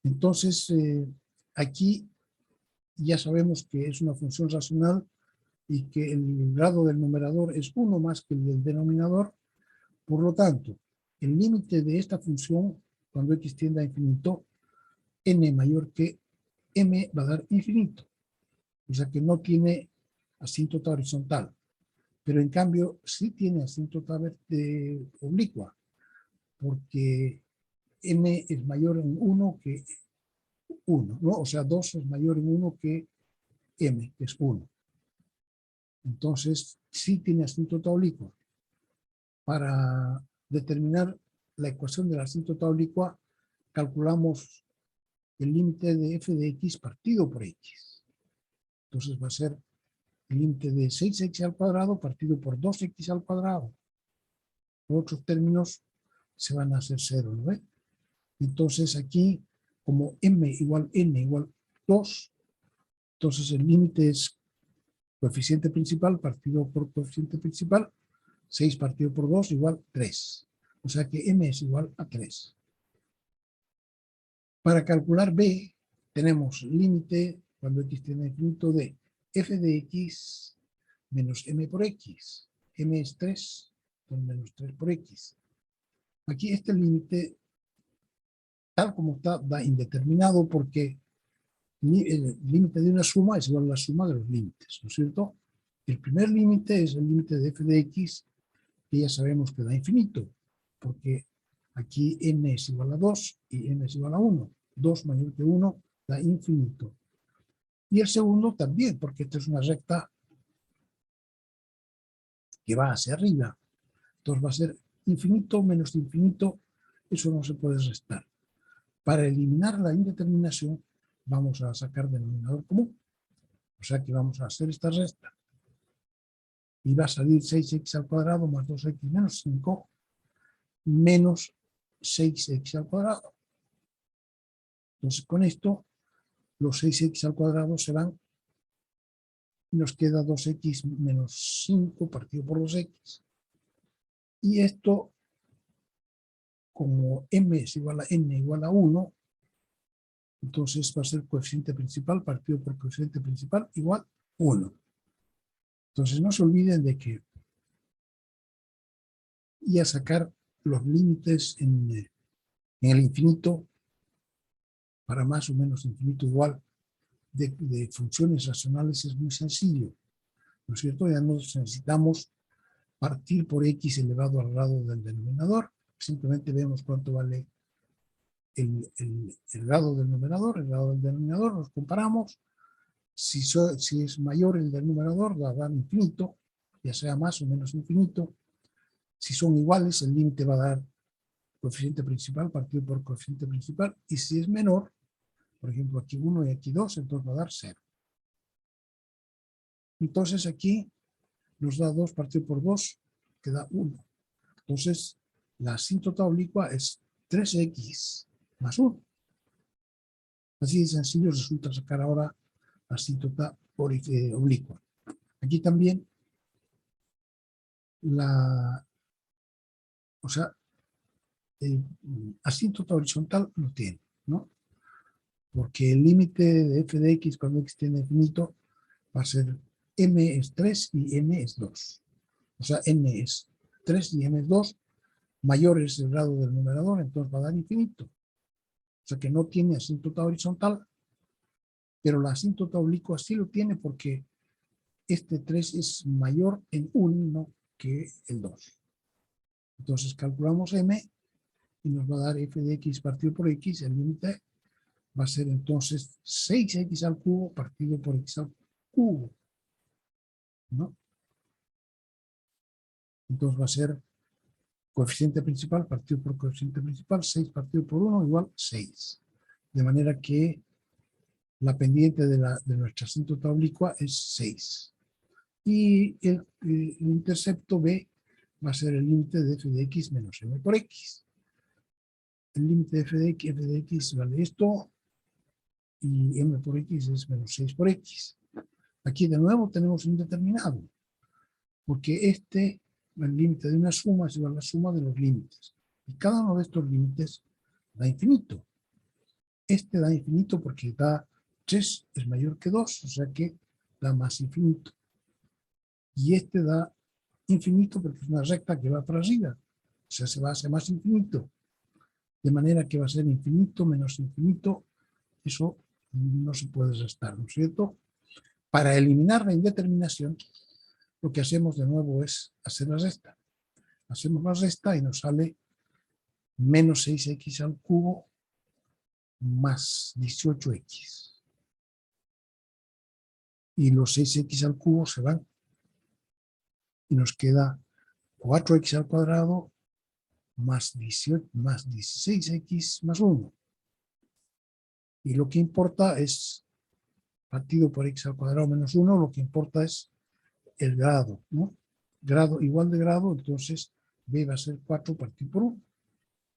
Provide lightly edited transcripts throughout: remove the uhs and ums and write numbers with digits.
Entonces, aquí ya sabemos que es una función racional y que el grado del numerador es 1 más que el del denominador. Por lo tanto, el límite de esta función, cuando x tiende a infinito, n mayor que m va a dar infinito. O sea que no tiene asíntota horizontal. Pero en cambio sí tiene asíntota oblicua, porque m es mayor en 1 que 1, ¿no? O sea, 2 es mayor en 1 que m, que es 1. Entonces, sí tiene asíntota oblicua. Para determinar la ecuación de la asíntota oblicua, calculamos el límite de f de x partido por x. Entonces va a ser el límite de 6x al cuadrado partido por 2x al cuadrado. Los otros términos se van a hacer 0, ¿no ve? Entonces aquí, como m igual n igual 2, entonces el límite es coeficiente principal partido por coeficiente principal, 6 partido por 2 igual 3. O sea que m es igual a 3. Para calcular b, tenemos límite, cuando x tiende a infinito, de f de x menos m por x. M es 3, entonces menos 3 por x. Aquí este límite, tal como está, da indeterminado porque el límite de una suma es igual a la suma de los límites, ¿no es cierto? El primer límite es el límite de f de x, que ya sabemos que da infinito, porque aquí n es igual a 2 y n es igual a 1. 2 mayor que 1 da infinito. Y el segundo también, porque esta es una recta que va hacia arriba. Entonces va a ser infinito menos infinito, eso no se puede restar. Para eliminar la indeterminación, vamos a sacar denominador común. O sea que vamos a hacer esta resta. Y va a salir 6x al cuadrado más 2x menos 5 menos 6x al cuadrado. Entonces con esto, los 6x al cuadrado se van y nos queda 2x menos 5 partido por 2x. Y esto, como m es igual a n igual a 1, entonces va a ser coeficiente principal partido por coeficiente principal igual 1. Entonces no se olviden de que y a sacar los límites en el infinito, para más o menos infinito igual, de funciones racionales es muy sencillo, ¿no es cierto? Ya no necesitamos partir por x elevado al grado del denominador, simplemente vemos cuánto vale el grado del numerador, el grado del denominador, los comparamos, si es mayor el del numerador va a dar infinito, ya sea más o menos infinito, si son iguales el límite va a dar coeficiente principal partido por coeficiente principal, y si es menor, por ejemplo aquí 1 y aquí 2, entonces va a dar 0. Entonces aquí nos da 2 partido por 2, que da 1. Entonces la asíntota oblicua es 3x más 1. Así de sencillo resulta sacar ahora la asíntota oblicua. Aquí también o sea, asíntota horizontal no tiene, ¿no? Porque el límite de f de x cuando x tiende a infinito va a ser m es 3 y n es 2. O sea, n es 3 y m es 2, mayor es el grado del numerador, entonces va a dar infinito. O sea que no tiene asíntota horizontal, pero la asíntota oblicua sí lo tiene porque este 3 es mayor en 1 que el 2. Entonces calculamos m y nos va a dar f de x partido por x, el límite va a ser entonces 6x al cubo partido por x al cubo, ¿no? Entonces va a ser coeficiente principal partido por coeficiente principal, 6 partido por 1 igual 6. De manera que la pendiente de nuestra asíntota oblicua es 6. Y el intercepto b va a ser el límite de f de x menos m por x. El límite de f de x vale esto, y m por x es menos 6 por x. Aquí de nuevo tenemos un determinado, porque el límite de una suma es igual a la suma de los límites. Y cada uno de estos límites da infinito. Este da infinito porque da 3 es mayor que 2, o sea que da más infinito. Y este da infinito porque es una recta que va para arriba, o sea, se va a hacer más infinito. De manera que va a ser infinito menos infinito, eso no se puede restar, ¿no es cierto? Para eliminar la indeterminación, lo que hacemos de nuevo es hacer la resta. Hacemos la resta y nos sale menos 6x al cubo más 18x. Y los 6x al cubo se van y nos queda 4x al cuadrado más 16x más 1. Y lo que importa es, partido por x al cuadrado menos 1, lo que importa es el grado, ¿no? Grado igual de grado, entonces b va a ser 4 partido por 1,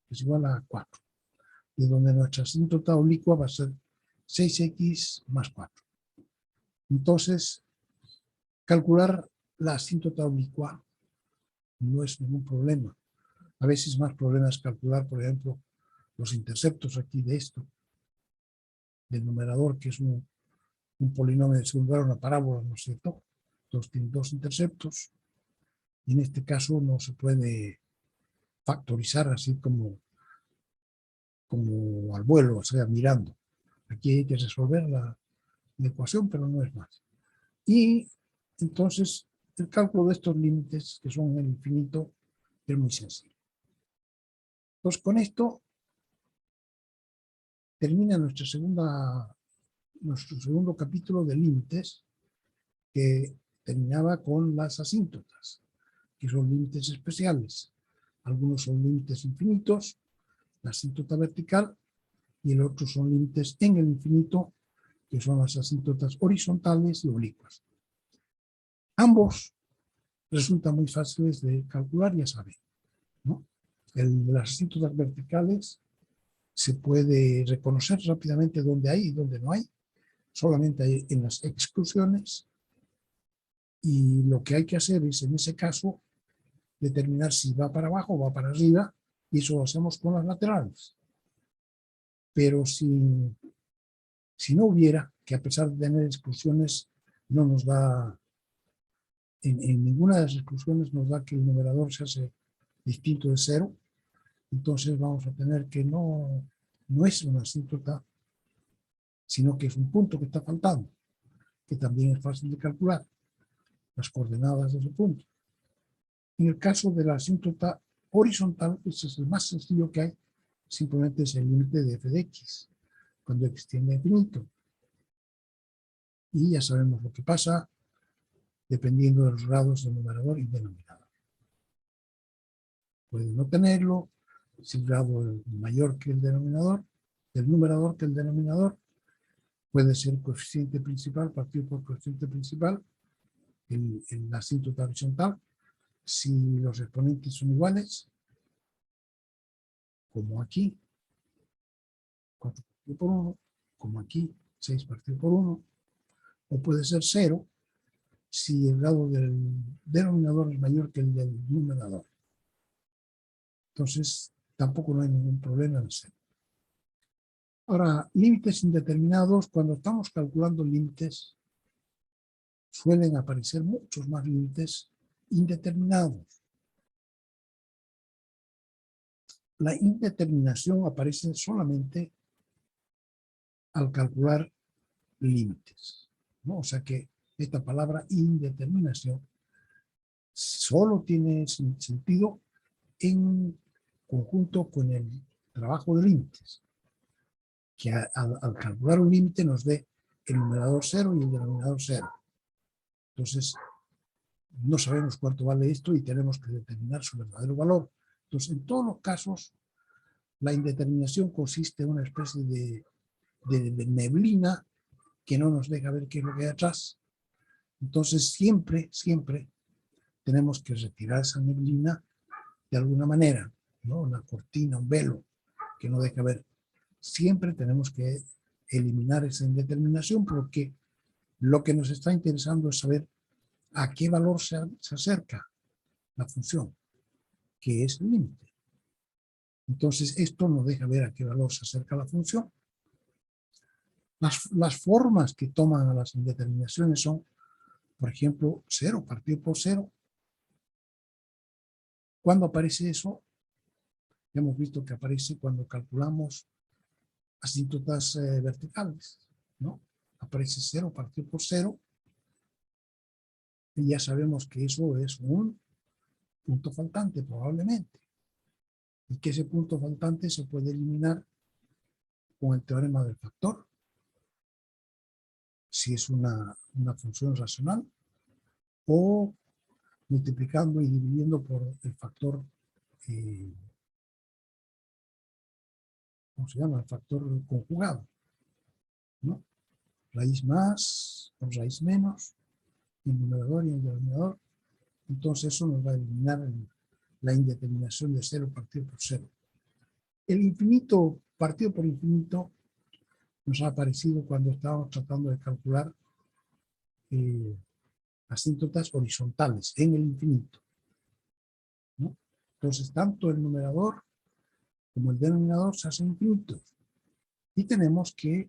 que es igual a 4. De donde nuestra asíntota oblicua va a ser 6x más 4. Entonces, calcular la asíntota oblicua no es ningún problema. A veces más problema es calcular, por ejemplo, los interceptos aquí de esto, del numerador, que es un polinomio de segundo grado, una parábola, ¿no es cierto? Entonces tiene 2 interceptos, y en este caso no se puede factorizar así como al vuelo, o sea, mirando. Aquí hay que resolver la ecuación, pero no es más. Y entonces el cálculo de estos límites, que son el infinito, es muy sencillo. Entonces con esto termina nuestro segundo capítulo de límites, que terminaba con las asíntotas, que son límites especiales. Algunos son límites infinitos, la asíntota vertical, y el otro son límites en el infinito, que son las asíntotas horizontales y oblicuas. Ambos resultan muy fáciles de calcular, ya saben, ¿no? El de las asíntotas verticales se puede reconocer rápidamente dónde hay y dónde no hay, solamente hay en las exclusiones, y lo que hay que hacer es, en ese caso, determinar si va para abajo o va para arriba, y eso lo hacemos con las laterales. Pero si no hubiera, que a pesar de tener exclusiones, no nos da, en ninguna de las exclusiones nos da que el numerador se hace distinto de 0, entonces vamos a tener que no es una asíntota, sino que es un punto que está faltando, que también es fácil de calcular, las coordenadas de ese punto. En el caso de la asíntota horizontal, ese es el más sencillo que hay, simplemente es el límite de f de x, cuando x tiende a infinito. Y ya sabemos lo que pasa dependiendo de los grados del numerador y denominador. Puede no tenerlo, si el grado es mayor que el denominador, el numerador que el denominador, puede ser coeficiente principal partido por coeficiente principal en la asíntota horizontal, si los exponentes son iguales, como aquí, 4 partido por 1, como aquí, 6 partido por 1, o puede ser 0 si el grado del denominador es mayor que el del numerador. Entonces, tampoco no hay ningún problema en hacerlo. Ahora, límites indeterminados, cuando estamos calculando límites, suelen aparecer muchos más límites indeterminados. La indeterminación aparece solamente al calcular límites, ¿no? O sea que esta palabra indeterminación solo tiene sentido en conjunto con el trabajo de límites, que al calcular un límite nos dé el numerador 0 y el denominador 0. Entonces, no sabemos cuánto vale esto y tenemos que determinar su verdadero valor. Entonces, en todos los casos, la indeterminación consiste en una especie de neblina que no nos deja ver qué es lo que hay atrás. Entonces, siempre tenemos que retirar esa neblina de alguna manera, ¿no? Una cortina, un velo que no deja ver. Siempre tenemos que eliminar esa indeterminación, porque lo que nos está interesando es saber a qué valor se acerca la función, que es el límite. Entonces, esto nos deja ver a qué valor se acerca la función, Las formas que toman las indeterminaciones son, por ejemplo, 0 partido por 0. ¿Cuándo aparece eso? Hemos visto que aparece cuando calculamos asíntotas verticales, ¿no? Aparece 0 partido por 0 y ya sabemos que eso es un punto faltante probablemente, y que ese punto faltante se puede eliminar con el teorema del factor, si es una función racional, o multiplicando y dividiendo por el factor, ¿cómo se llama? El factor conjugado, ¿no? Raíz más con raíz menos, el numerador y el denominador. Entonces eso nos va a eliminar la indeterminación de 0 partido por 0. El infinito partido por infinito nos ha aparecido cuando estábamos tratando de calcular asíntotas horizontales en el infinito, ¿no? Entonces, tanto el numerador como el denominador se hacen infinitos. Y tenemos que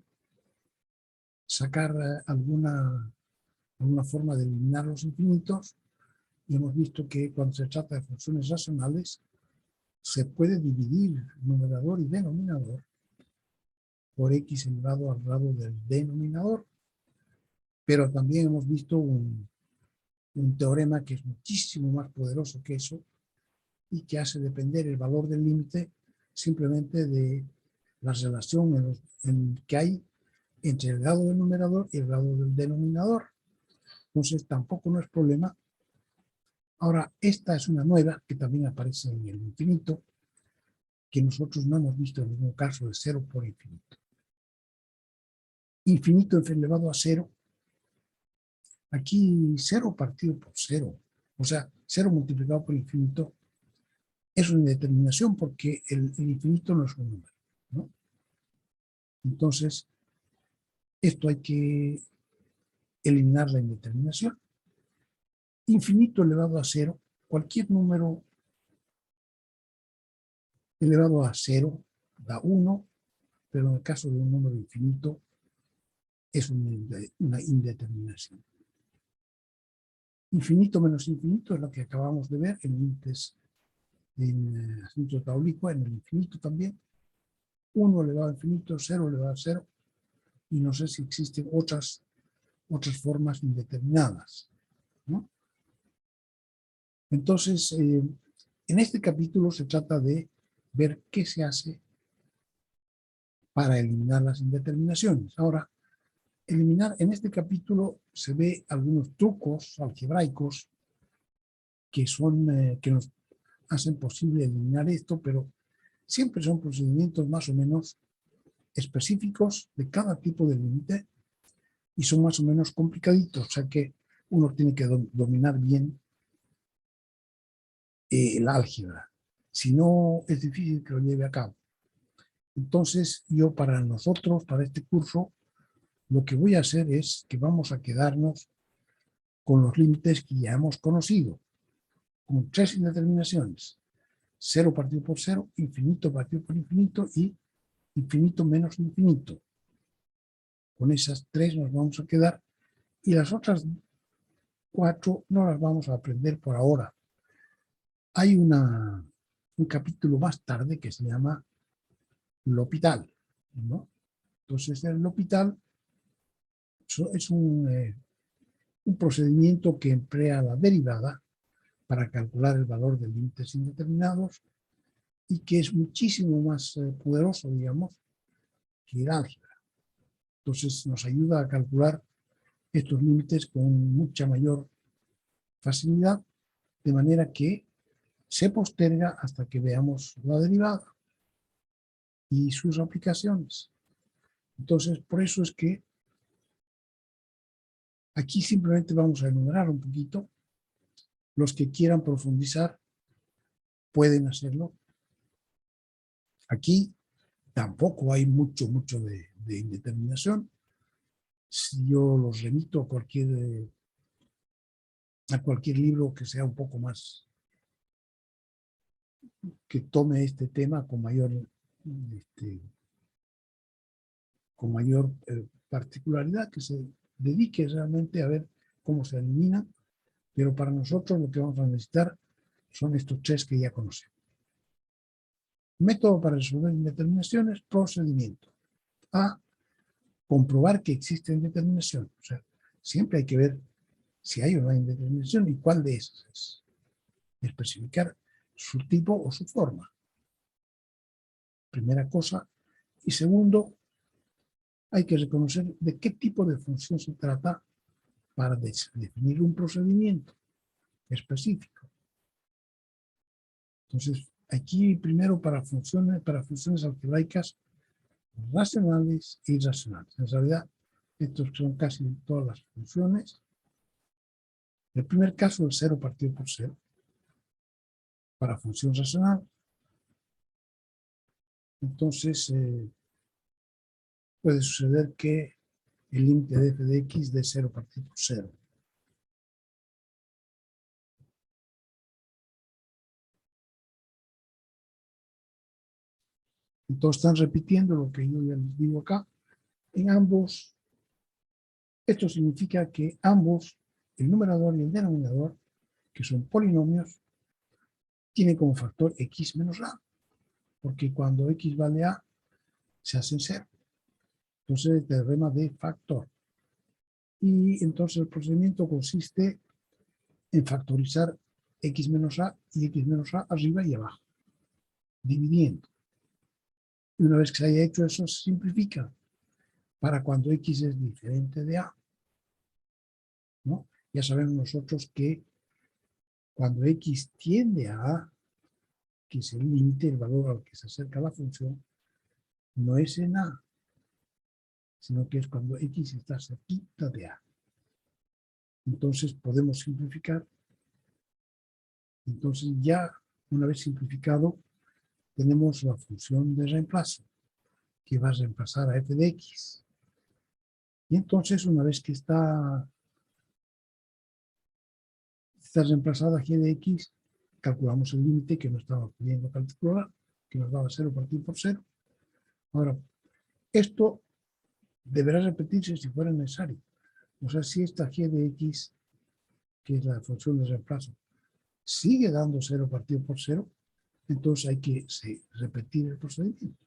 sacar alguna forma de eliminar los infinitos. Y hemos visto que cuando se trata de funciones racionales, se puede dividir numerador y denominador por x elevado al grado del denominador. Pero también hemos visto un teorema que es muchísimo más poderoso que eso y que hace depender el valor del límite simplemente de la relación que hay entre el grado del numerador y el grado del denominador. Entonces tampoco no es problema. Ahora, esta es una nueva que también aparece en el infinito, que nosotros no hemos visto en ningún caso de 0 por infinito. Infinito elevado a 0. Aquí 0 partido por 0. O sea, 0 multiplicado por infinito es una indeterminación porque el infinito no es un número, ¿no? Entonces, esto hay que eliminar la indeterminación. Infinito elevado a 0, cualquier número elevado a 0 da 1, pero en el caso de un número infinito es una indeterminación. Infinito menos infinito es lo que acabamos de ver en límites en asintoto oblicua, en el infinito también. 1 elevado a infinito, 0 elevado a 0, y no sé si existen otras formas indeterminadas, ¿no? Entonces, en este capítulo se trata de ver qué se hace para eliminar las indeterminaciones. Ahora, en este capítulo se ve algunos trucos algebraicos que nos hacen posible eliminar esto, pero siempre son procedimientos más o menos específicos de cada tipo de límite y son más o menos complicaditos, o sea que uno tiene que dominar bien el álgebra, si no es difícil que lo lleve a cabo. Entonces yo para este curso, lo que voy a hacer es que vamos a quedarnos con los límites que ya hemos conocido, con 3 indeterminaciones: 0 partido por 0, infinito partido por infinito y infinito menos infinito. Con esas 3 nos vamos a quedar y las otras 4 no las vamos a aprender por ahora. Hay un capítulo más tarde que se llama L'Hopital, ¿no? Entonces el L'Hopital es un procedimiento que emplea la derivada para calcular el valor de límites indeterminados y que es muchísimo más poderoso, digamos, que el álgebra. Entonces nos ayuda a calcular estos límites con mucha mayor facilidad, de manera que se posterga hasta que veamos la derivada y sus aplicaciones. Entonces, por eso es que aquí simplemente vamos a enumerar un poquito. Los que quieran profundizar pueden hacerlo. Aquí tampoco hay mucho de indeterminación. Si yo los remito a cualquier libro que sea un poco más, que tome este tema con mayor particularidad que se dedique realmente a ver cómo se elimina, pero para nosotros lo que vamos a necesitar son estos tres que ya conocemos. Método para resolver indeterminaciones, procedimiento. A, comprobar que existe indeterminación. O sea, siempre hay que ver si hay una indeterminación y cuál de esas es. Especificar su tipo o su forma. Primera cosa. Y segundo, hay que reconocer de qué tipo de función se trata para definir un procedimiento específico. Entonces, aquí primero para funciones algebraicas racionales e irracionales. En realidad, estos son casi todas las funciones. El primer caso, el 0 partido por 0. Para función racional, entonces puede suceder que el límite de f de x de 0 partido por 0. Entonces están repitiendo lo que yo ya les digo acá. En ambos, esto significa que ambos, el numerador y el denominador, que son polinomios, tienen como factor x menos a, porque cuando x vale a, se hacen 0. Entonces el teorema de factor. Y entonces el procedimiento consiste en factorizar x menos a y x menos a arriba y abajo, dividiendo. Y una vez que se haya hecho eso, se simplifica para cuando x es diferente de a, ¿no? Ya sabemos nosotros que cuando x tiende a a, que es el límite, el valor al que se acerca la función, no es en a, sino que es cuando x está cerquita de a. Entonces podemos simplificar. Entonces ya, una vez simplificado, tenemos la función de reemplazo, que va a reemplazar a f de x. Y entonces, una vez que está reemplazada g de x, calculamos el límite que nos estaba pidiendo calcular, que nos daba 0 partido por 0. Ahora, esto deberá repetirse si fuera necesario. O sea, si esta g de x, que es la función de reemplazo, sigue dando 0 partido por 0, entonces hay que repetir el procedimiento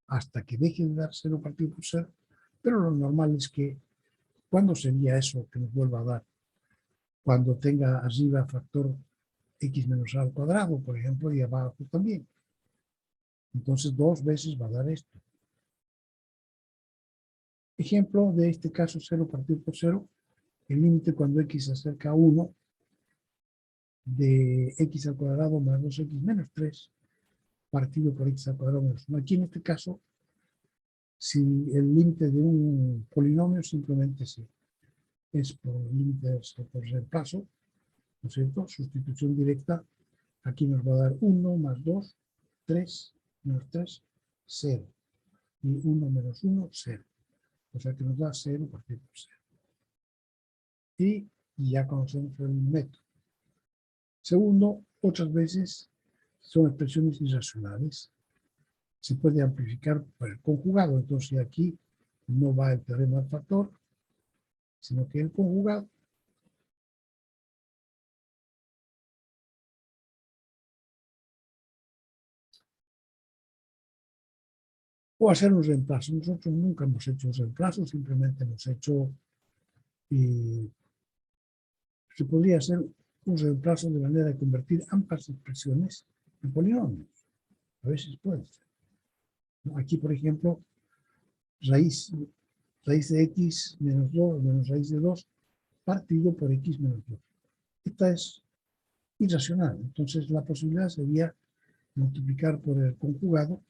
hasta que deje de dar 0 partido por 0, pero lo normal es que, ¿cuándo sería eso que nos vuelva a dar? Cuando tenga arriba factor x menos a al cuadrado, por ejemplo, y abajo también. Entonces, 2 veces va a dar esto. Ejemplo de este caso, 0 partido por 0, el límite cuando x se acerca a 1 de x al cuadrado más 2x menos 3 partido por x al cuadrado menos 1. Aquí en este caso, si el límite de un polinomio simplemente es por límite por reemplazo, ¿no es cierto? Sustitución directa, aquí nos va a dar 1 más 2, 3, menos 3, 0. Y 1 menos 1, 0. O sea que nos da 0 partido por 0. Y ya conocemos el método. Segundo, otras veces son expresiones irracionales. Se puede amplificar por el conjugado. Entonces aquí no va el teorema del factor, sino que el conjugado. O hacer un reemplazo. Nosotros nunca hemos hecho un reemplazo, simplemente hemos hecho, se podría hacer un reemplazo de manera de convertir ambas expresiones en polinomios. A veces puede ser. Aquí, por ejemplo, raíz de x menos 2 menos raíz de 2 partido por x menos 2. Esta es irracional. Entonces, la posibilidad sería multiplicar por el conjugado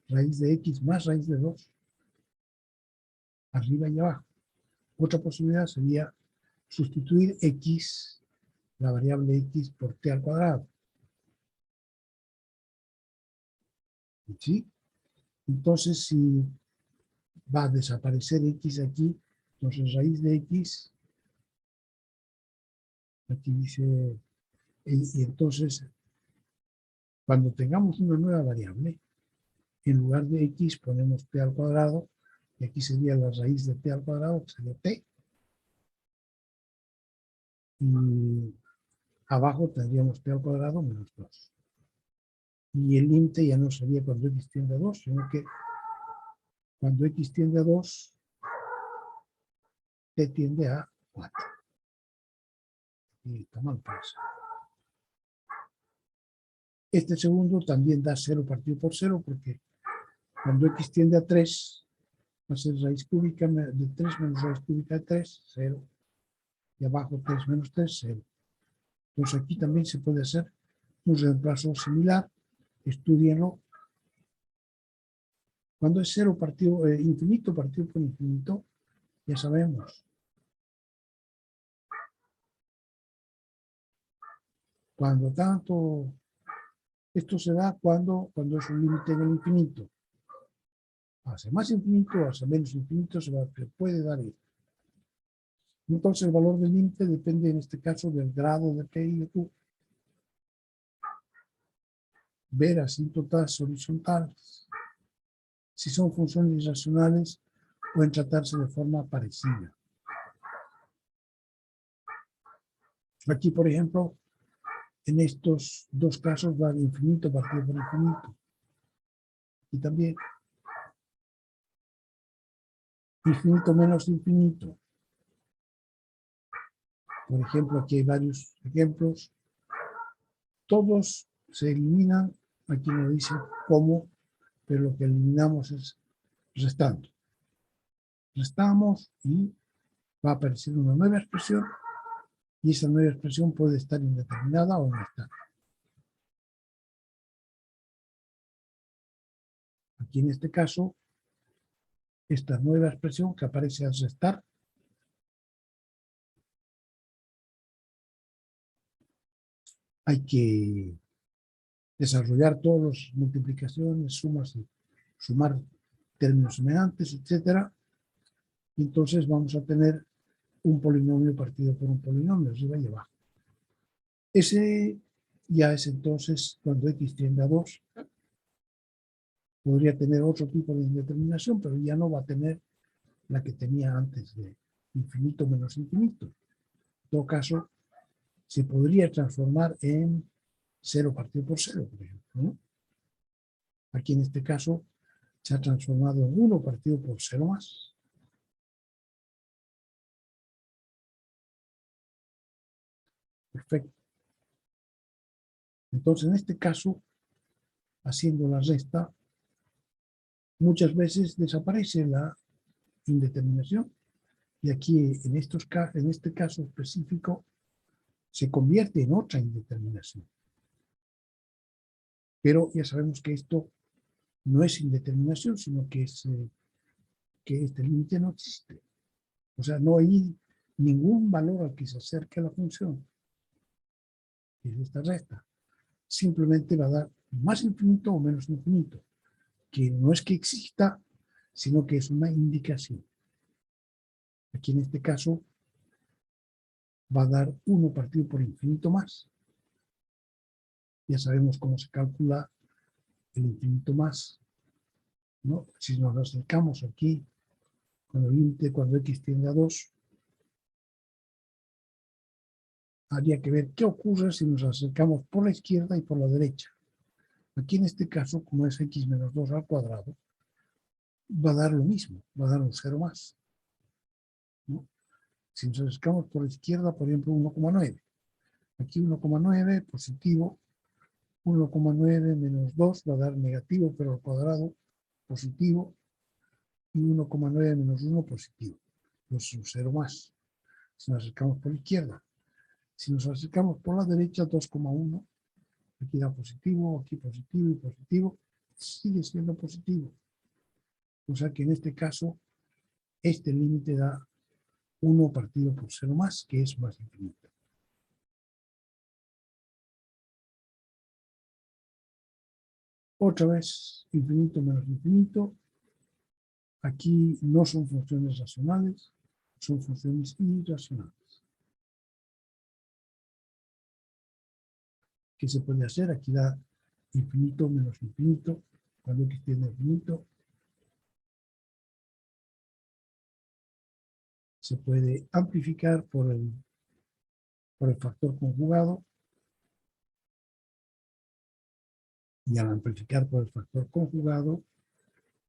raíz de x más raíz de 2 arriba y abajo. Otra posibilidad sería sustituir x, la variable x, por t al cuadrado. ¿Sí? Entonces, si va a desaparecer x aquí, entonces raíz de x, aquí dice, y entonces, cuando tengamos una nueva variable, en lugar de x ponemos t al cuadrado, Y aquí sería la raíz de t al cuadrado, que sería t. Y abajo tendríamos t al cuadrado menos 2. Y el límite ya no sería cuando x tiende a 2, sino que cuando x tiende a 2, t tiende a 4. Y toma pues. Este segundo también da 0 partido por 0, porque cuando x tiende a 3, va a ser raíz cúbica de 3 menos raíz cúbica de 3, 0. Y abajo 3 menos 3, 0. Entonces aquí también se puede hacer un reemplazo similar. Estudienlo. Cuando es 0 partido, infinito partido por infinito, ya sabemos. Cuando tanto, esto se da cuando es un límite en el infinito. Hacia más infinito, hacia menos infinito, se puede dar esto. Entonces el valor del límite depende en este caso del grado de P y de Q. Ver asíntotas horizontales. Si son funciones irracionales, pueden tratarse de forma parecida. Aquí, por ejemplo, en estos dos casos va de infinito partido por infinito. Y también infinito menos infinito. Por ejemplo, aquí hay varios ejemplos. Todos se eliminan, aquí no dice cómo, pero lo que eliminamos es restando. Restamos y va a aparecer una nueva expresión y esa nueva expresión puede estar indeterminada o no estar. Aquí en este caso, esta nueva expresión que aparece al restar hay que desarrollar todas las multiplicaciones, sumas, sumar términos semejantes, etc. Entonces vamos a tener un polinomio partido por un polinomio, arriba y abajo. Ese ya es entonces cuando x tiende a 2. Podría tener otro tipo de indeterminación, pero ya no va a tener la que tenía antes de infinito menos infinito. En todo caso, se podría transformar en 0 partido por 0, por ejemplo, ¿no? Aquí en este caso se ha transformado en 1 partido por 0 más. Perfecto. Entonces, en este caso, haciendo la resta, muchas veces desaparece la indeterminación y aquí en este caso específico se convierte en otra indeterminación. Pero ya sabemos que esto no es indeterminación, sino que este límite no existe. O sea, no hay ningún valor al que se acerque a la función, que es esta resta. Simplemente va a dar más infinito o menos infinito, que no es que exista, sino que es una indicación. Aquí en este caso va a dar 1 partido por infinito más. Ya sabemos cómo se calcula el infinito más, ¿no? Si nos acercamos aquí con el límite cuando x tiende a 2, habría que ver qué ocurre si nos acercamos por la izquierda y por la derecha. Aquí en este caso, como es x menos 2 al cuadrado, va a dar lo mismo, va a dar un 0 más, ¿no? Si nos acercamos por la izquierda, por ejemplo, 1,9. Aquí 1,9 positivo, 1,9 menos 2 va a dar negativo, pero al cuadrado positivo, y 1,9 menos 1 positivo. Pues un 0 más. Si nos acercamos por la izquierda. Si nos acercamos por la derecha, 2,1. Aquí da positivo, aquí positivo y positivo. Sigue siendo positivo. O sea que en este caso, este límite da 1 partido por 0 más, que es más infinito. Otra vez, infinito menos infinito. Aquí no son funciones racionales, son funciones irracionales. ¿Qué se puede hacer? Aquí da infinito menos infinito, cuando x tiende a infinito. se puede amplificar por el factor conjugado, y al amplificar por el factor conjugado,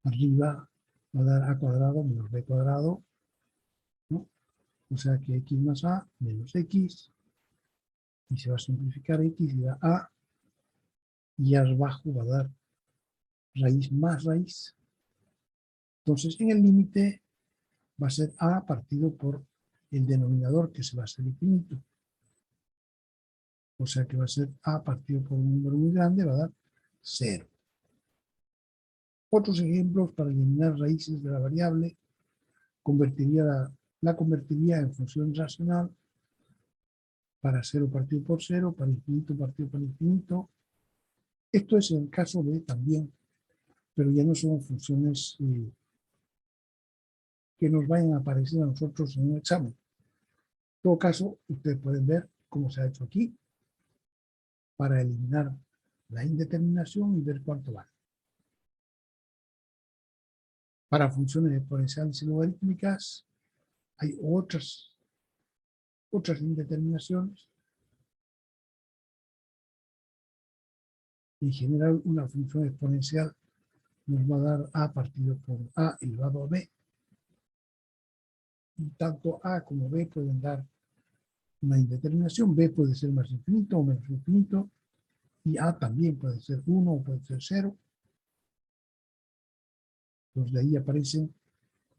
arriba va a dar a cuadrado menos b cuadrado, ¿no? O sea que x más a menos x, y se va a simplificar x y da a, y abajo va a dar raíz más raíz. Entonces en el límite va a ser a partido por el denominador, que se va a ser infinito. O sea que va a ser a partido por un número muy grande, va a dar 0. Otros ejemplos: para eliminar raíces de la variable, la convertiría en función racional para 0 partido por 0, para infinito partido por infinito. Esto es el caso de también, pero ya no son funciones que nos vayan a aparecer a nosotros en un examen. En todo caso, ustedes pueden ver cómo se ha hecho aquí para eliminar la indeterminación y ver cuánto vale. Para funciones exponenciales y logarítmicas hay otras indeterminaciones. En general, una función exponencial nos va a dar a partido por a elevado a b. Y tanto a como b pueden dar una indeterminación. B puede ser más infinito o menos infinito, y a también puede ser 1 o puede ser 0. Entonces de ahí aparecen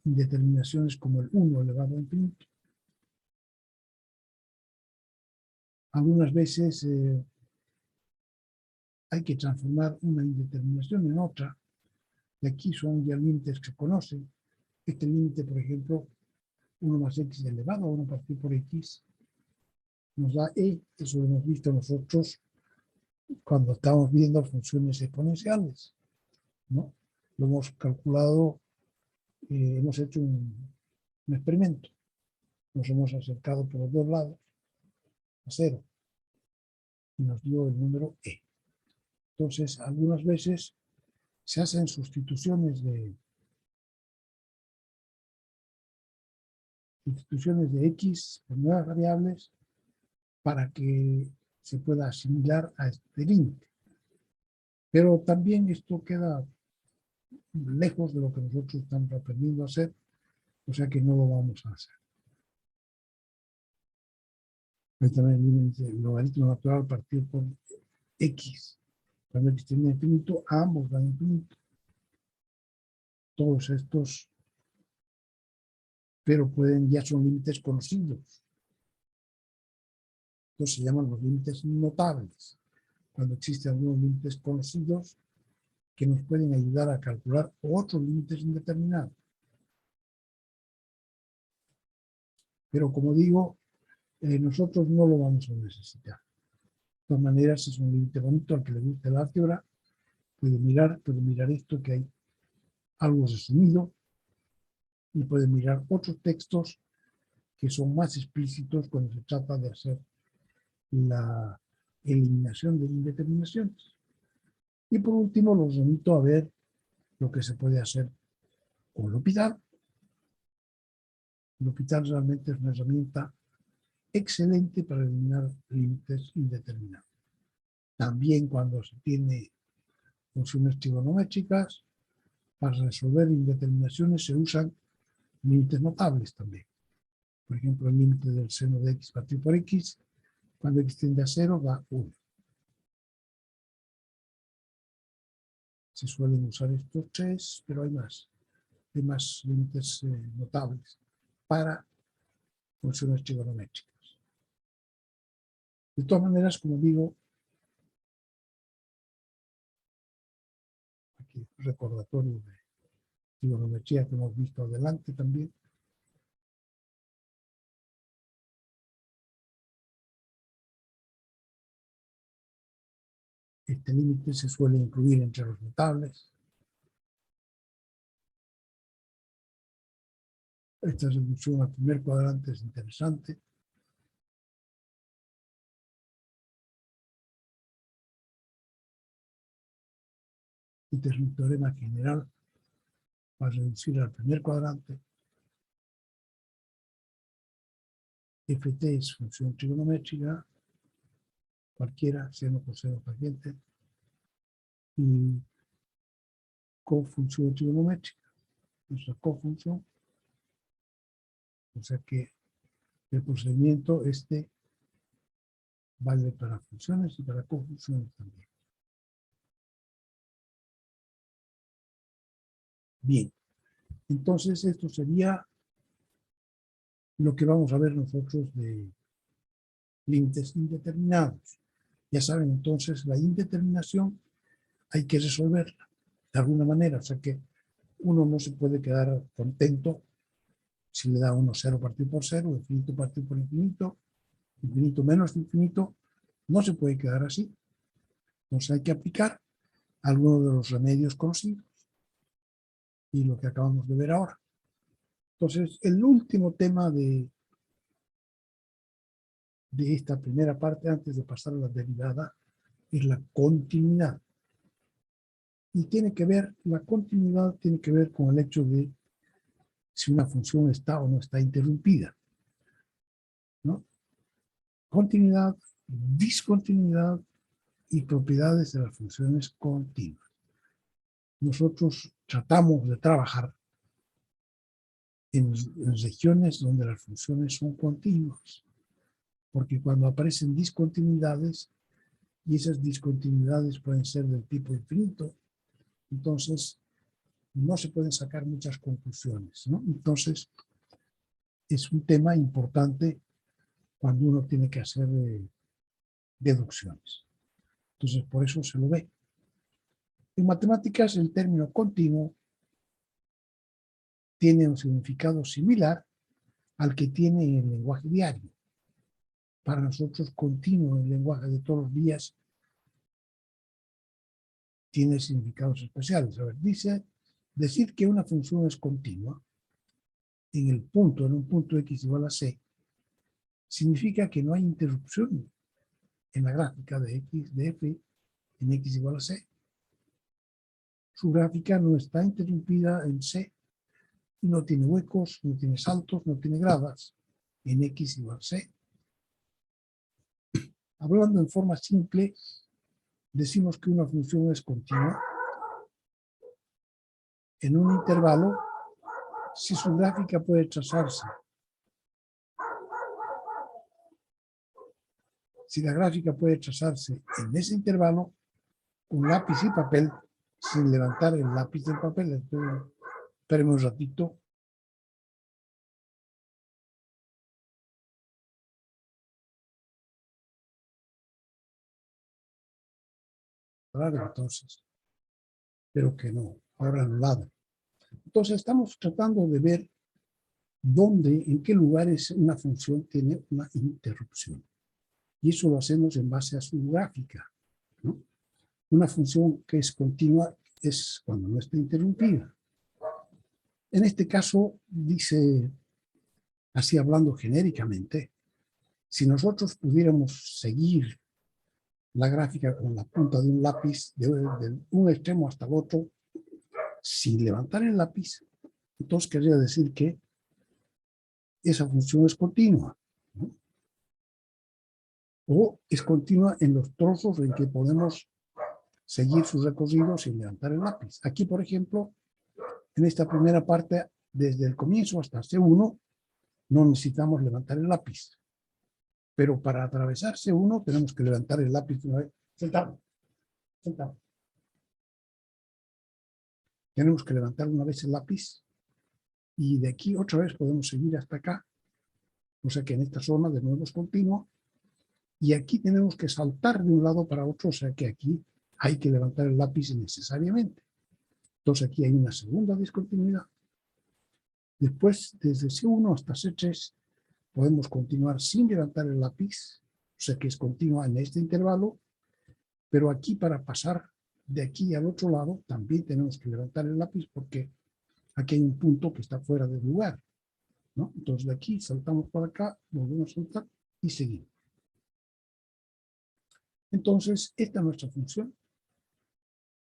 indeterminaciones como el 1 elevado a infinito. Algunas veces hay que transformar una indeterminación en otra, y aquí son ya límites que se conocen. Este límite, por ejemplo, 1 más x elevado a 1 partido por x, nos da e. Eso lo hemos visto nosotros cuando estamos viendo funciones exponenciales, ¿no? Lo hemos calculado, hemos hecho un experimento. Nos hemos acercado por los dos lados a 0 y nos dio el número e. Entonces, algunas veces se hacen sustituciones de x por nuevas variables para que se pueda asimilar a este límite. Pero también esto queda lejos de lo que nosotros estamos aprendiendo a hacer, o sea que no lo vamos a hacer. Ahí también el logaritmo natural partido por x. Cuando x tiene infinito, ambos dan infinito. Todos estos, pero ya son límites conocidos. Estos se llaman los límites notables. Cuando existen algunos límites conocidos que nos pueden ayudar a calcular otros límites indeterminados. Pero como digo, nosotros no lo vamos a necesitar. De todas maneras, es un límite bonito. Al que le guste el álgebra puede mirar esto, que hay algo resumido, y puede mirar otros textos que son más explícitos cuando se trata de hacer la eliminación de indeterminaciones. Y por último, los remito a ver lo que se puede hacer con L'Hopital. L'Hopital realmente es una herramienta excelente para eliminar límites indeterminados. También cuando se tiene funciones trigonométricas, para resolver indeterminaciones se usan límites notables también. Por ejemplo, el límite del seno de x partido por x, cuando x tiende a 0, da 1. Se suelen usar estos tres, pero hay más. Hay más límites notables para funciones trigonométricas. De todas maneras, como digo, aquí recordatorio de trigonometría que hemos visto adelante también. Este límite se suele incluir entre los notables. Esta reducción al primer cuadrante es interesante. Este es un teorema general para reducir al primer cuadrante. ft es función trigonométrica, cualquiera, seno, coseno, tangente, y cofunción trigonométrica, nuestra cofunción. O sea que el procedimiento vale para funciones y para cofunciones también. Bien, entonces esto sería lo que vamos a ver nosotros de límites indeterminados. Ya saben, entonces la indeterminación hay que resolverla de alguna manera, o sea que uno no se puede quedar contento si le da uno 0 partido por 0, infinito partido por infinito, infinito menos infinito, no se puede quedar así. Entonces hay que aplicar algunos de los remedios conocidos y lo que acabamos de ver ahora. Entonces, el último tema de esta primera parte, antes de pasar a la derivada, es la continuidad. Y la continuidad tiene que ver con el hecho de si una función está o no está interrumpida, ¿no? Continuidad, discontinuidad y propiedades de las funciones continuas. Nosotros tratamos de trabajar en regiones donde las funciones son continuas, porque cuando aparecen discontinuidades, y esas discontinuidades pueden ser del tipo infinito, entonces no se pueden sacar muchas conclusiones, ¿no? Entonces, es un tema importante cuando uno tiene que hacer deducciones. Entonces, por eso se lo ve. En matemáticas, el término continuo tiene un significado similar al que tiene en el lenguaje diario. Para nosotros, continuo en el lenguaje de todos los días tiene significados especiales. A ver, decir que una función es continua en un punto x igual a c, significa que no hay interrupción en la gráfica de f en x igual a c. Su gráfica no está interrumpida en c, y no tiene huecos, no tiene saltos, no tiene gradas en x igual a c. Hablando en forma simple, decimos que una función es continua en un intervalo si su gráfica puede trazarse. Si la gráfica puede trazarse en ese intervalo con lápiz y papel, sin levantar el lápiz del papel. Entonces, espérenme un ratito. Entonces, pero que no, ahora anulado. Entonces, estamos tratando de ver en qué lugares una función tiene una interrupción. Y eso lo hacemos en base a su gráfica, ¿no? Una función que es continua es cuando no está interrumpida. En este caso, dice, así hablando genéricamente, si nosotros pudiéramos seguir la gráfica con la punta de un lápiz de un extremo hasta el otro sin levantar el lápiz, entonces querría decir que esa función es continua, ¿no? O es continua en los trozos en que podemos seguir su recorrido sin levantar el lápiz. Aquí, por ejemplo, en esta primera parte, desde el comienzo hasta C1, no necesitamos levantar el lápiz. Pero para atravesar C1 tenemos que levantar el lápiz una vez. Sentado. Sentado. Tenemos que levantar una vez el lápiz y de aquí otra vez podemos seguir hasta acá. O sea que en esta zona de nuevo es continuo. Y aquí tenemos que saltar de un lado para otro, o sea que aquí hay que levantar el lápiz necesariamente. Entonces aquí hay una segunda discontinuidad. Después, desde C1 hasta C3, podemos continuar sin levantar el lápiz, o sea que es continua en este intervalo, pero aquí para pasar de aquí al otro lado también tenemos que levantar el lápiz porque aquí hay un punto que está fuera del lugar, ¿no? Entonces de aquí saltamos para acá, volvemos a saltar y seguimos. Entonces, esta es nuestra función.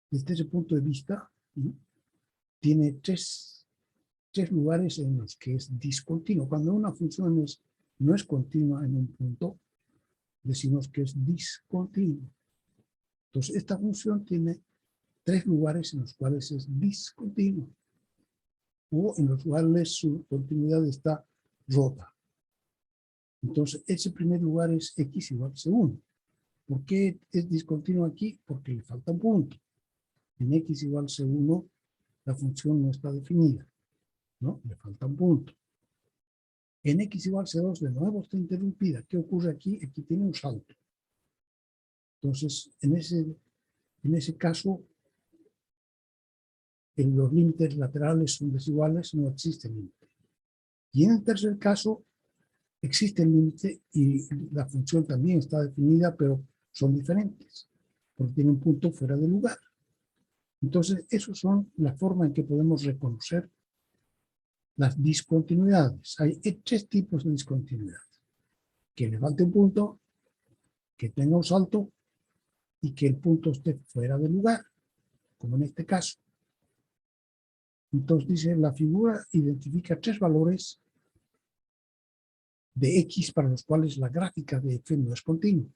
Desde ese punto de vista, ¿no? Tiene tres lugares en los que es discontinuo. Cuando una función es no es continua en un punto, decimos que es discontinua. Entonces, esta función tiene 3 lugares en los cuales es discontinua, o en los cuales su continuidad está rota. Entonces, ese primer lugar es x igual a C1. ¿Por qué es discontinuo aquí? Porque le falta un punto. En x igual a C1, la función no está definida, ¿no? Le falta un punto. En x igual a C2, de nuevo está interrumpida. ¿Qué ocurre aquí? Aquí tiene un salto. Entonces, en ese caso, en los límites laterales son desiguales, no existe límite. Y en el tercer caso, existe el límite y la función también está definida, pero son diferentes, porque tiene un punto fuera de lugar. Entonces, esas son la forma en que podemos reconocer las discontinuidades. Hay 3 tipos de discontinuidad. Que le falte un punto, que tenga un salto y que el punto esté fuera de lugar, como en este caso. Entonces dice, la figura identifica 3 valores de x para los cuales la gráfica de f no es continua.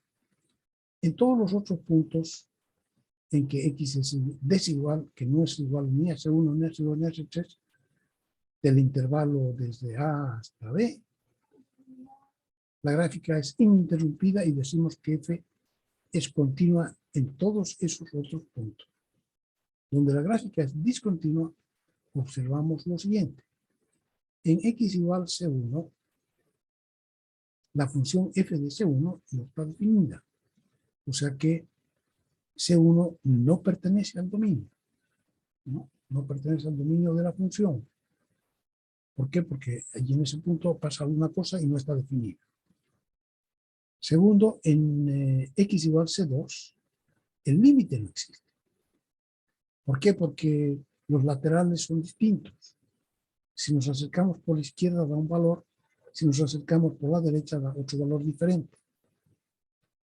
En todos los otros puntos en que x es desigual, que no es igual ni a S1, ni a S2, ni a S3, del intervalo desde A hasta B, la gráfica es ininterrumpida y decimos que f es continua en todos esos otros puntos. Donde la gráfica es discontinua, observamos lo siguiente. En x igual C1, la función f de C1 no está definida. O sea que C1 no pertenece al dominio. No pertenece al dominio de la función. ¿Por qué? Porque allí en ese punto pasa alguna cosa y no está definida. Segundo, en x igual C2, el límite no existe. ¿Por qué? Porque los laterales son distintos. Si nos acercamos por la izquierda da un valor, si nos acercamos por la derecha da otro valor diferente.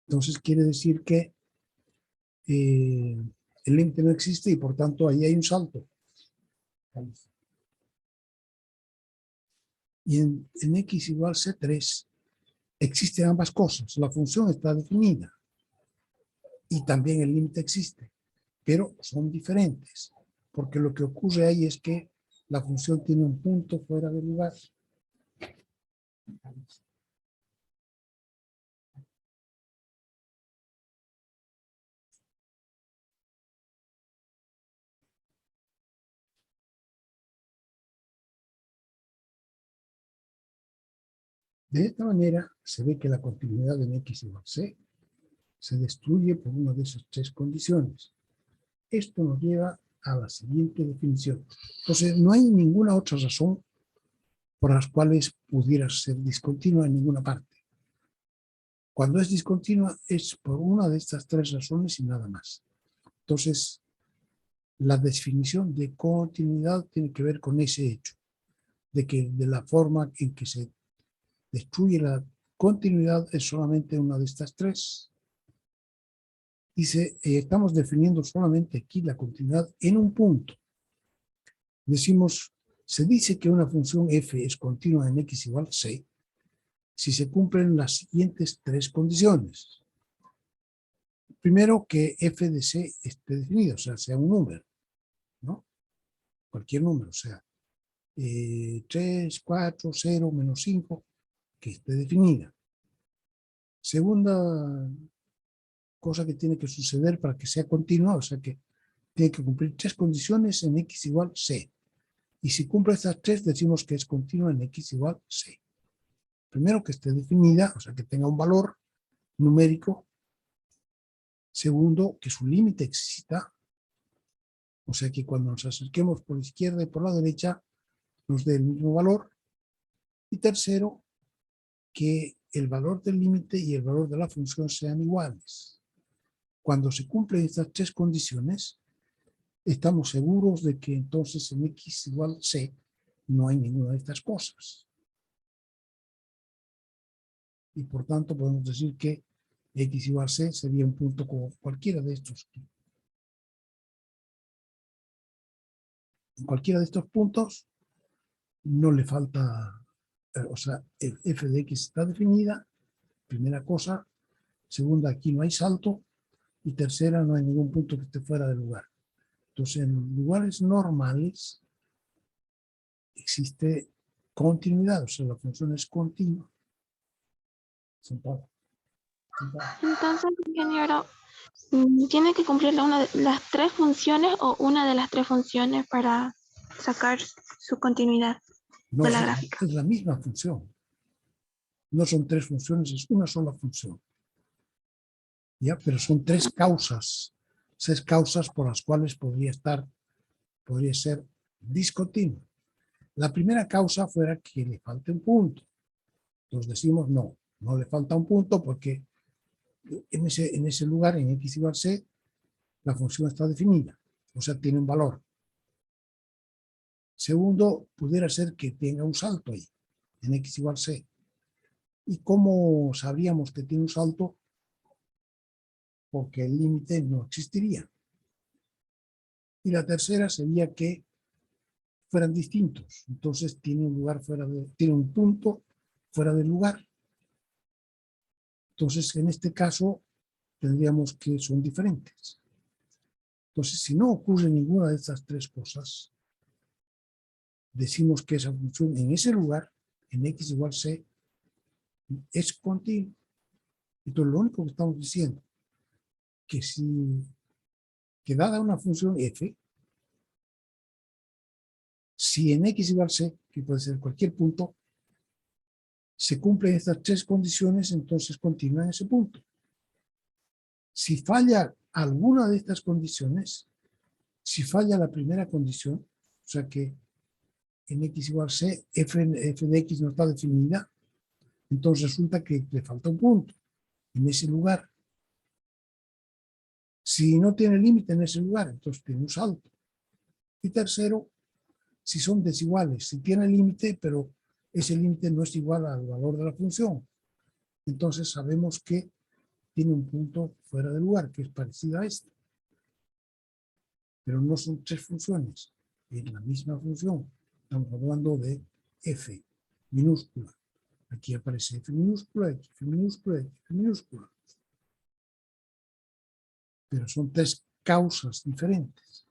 Entonces quiere decir que el límite no existe y por tanto ahí hay un salto. Y en x igual C3 existen ambas cosas. La función está definida y también el límite existe, pero son diferentes, porque lo que ocurre ahí es que la función tiene un punto fuera de lugar. De esta manera se ve que la continuidad en x igual c se destruye por una de esas 3 condiciones. Esto nos lleva a la siguiente definición. Entonces, no hay ninguna otra razón por las cuales pudiera ser discontinua en ninguna parte. Cuando es discontinua es por una de estas 3 razones y nada más. Entonces, la definición de continuidad tiene que ver con ese hecho, de que de la forma en que se destruye la continuidad es solamente una de estas 3. Dice, estamos definiendo solamente aquí la continuidad en un punto. Decimos, se dice que una función f es continua en x igual a c si se cumplen las siguientes 3 condiciones. Primero, que f de c esté definido, o sea, sea un número, ¿no? Cualquier número, o sea, 3, 4, 0, menos 5, que esté definida. Segunda cosa que tiene que suceder para que sea continua, o sea, que tiene que cumplir 3 condiciones en x igual c. Y si cumple estas 3, decimos que es continua en x igual c. Primero, que esté definida, o sea, que tenga un valor numérico. Segundo, que su límite exista, o sea, que cuando nos acerquemos por la izquierda y por la derecha, nos dé el mismo valor. Y tercero, que el valor del límite y el valor de la función sean iguales. Cuando se cumplen estas 3 condiciones, estamos seguros de que entonces en x igual c no hay ninguna de estas cosas. Y por tanto podemos decir que x igual a c sería un punto como cualquiera de estos. En cualquiera de estos puntos no le falta o sea, el f de x está definida, primera cosa. Segunda, aquí no hay salto. Y tercera, no hay ningún punto que esté fuera del lugar. Entonces, en lugares normales existe continuidad, o sea, la función es continua. Sentado. Entonces, ingeniero, ¿tiene que cumplir una de las tres funciones o una de las tres funciones para sacar su continuidad No, de la gráfica? es la misma función. No son tres funciones, es una sola función. ¿Ya? Pero son tres causas por las cuales podría ser discontinuo. La primera causa fuera que le falte un punto. Entonces decimos no le falta un punto porque en ese lugar, en x igual c, la función está definida, o sea, tiene un valor. Segundo, pudiera ser que tenga un salto ahí, en x igual c. ¿Y cómo sabríamos que tiene un salto? Porque el límite no existiría. Y la tercera sería que fueran distintos. Entonces tiene un punto fuera del lugar. Entonces, en este caso, tendríamos que son diferentes. Entonces, si no ocurre ninguna de estas tres cosas, decimos que esa función en ese lugar, en x igual c, es continua. Entonces, lo único que estamos diciendo, que dada una función f, si en x igual c, que puede ser cualquier punto, se cumplen estas tres condiciones, entonces continúa en ese punto. Si falla alguna de estas condiciones, si falla la primera condición, o sea que en x igual c, f de x no está definida, entonces resulta que le falta un punto en ese lugar. Si no tiene límite en ese lugar, entonces tiene un salto. Y tercero, si son desiguales, si tiene límite, pero ese límite no es igual al valor de la función, entonces sabemos que tiene un punto fuera de lugar, que es parecido a este. Pero no son tres funciones, es la misma función. Estamos hablando de f minúscula. Aquí aparece f minúscula, f minúscula, f minúscula. Pero son tres causas diferentes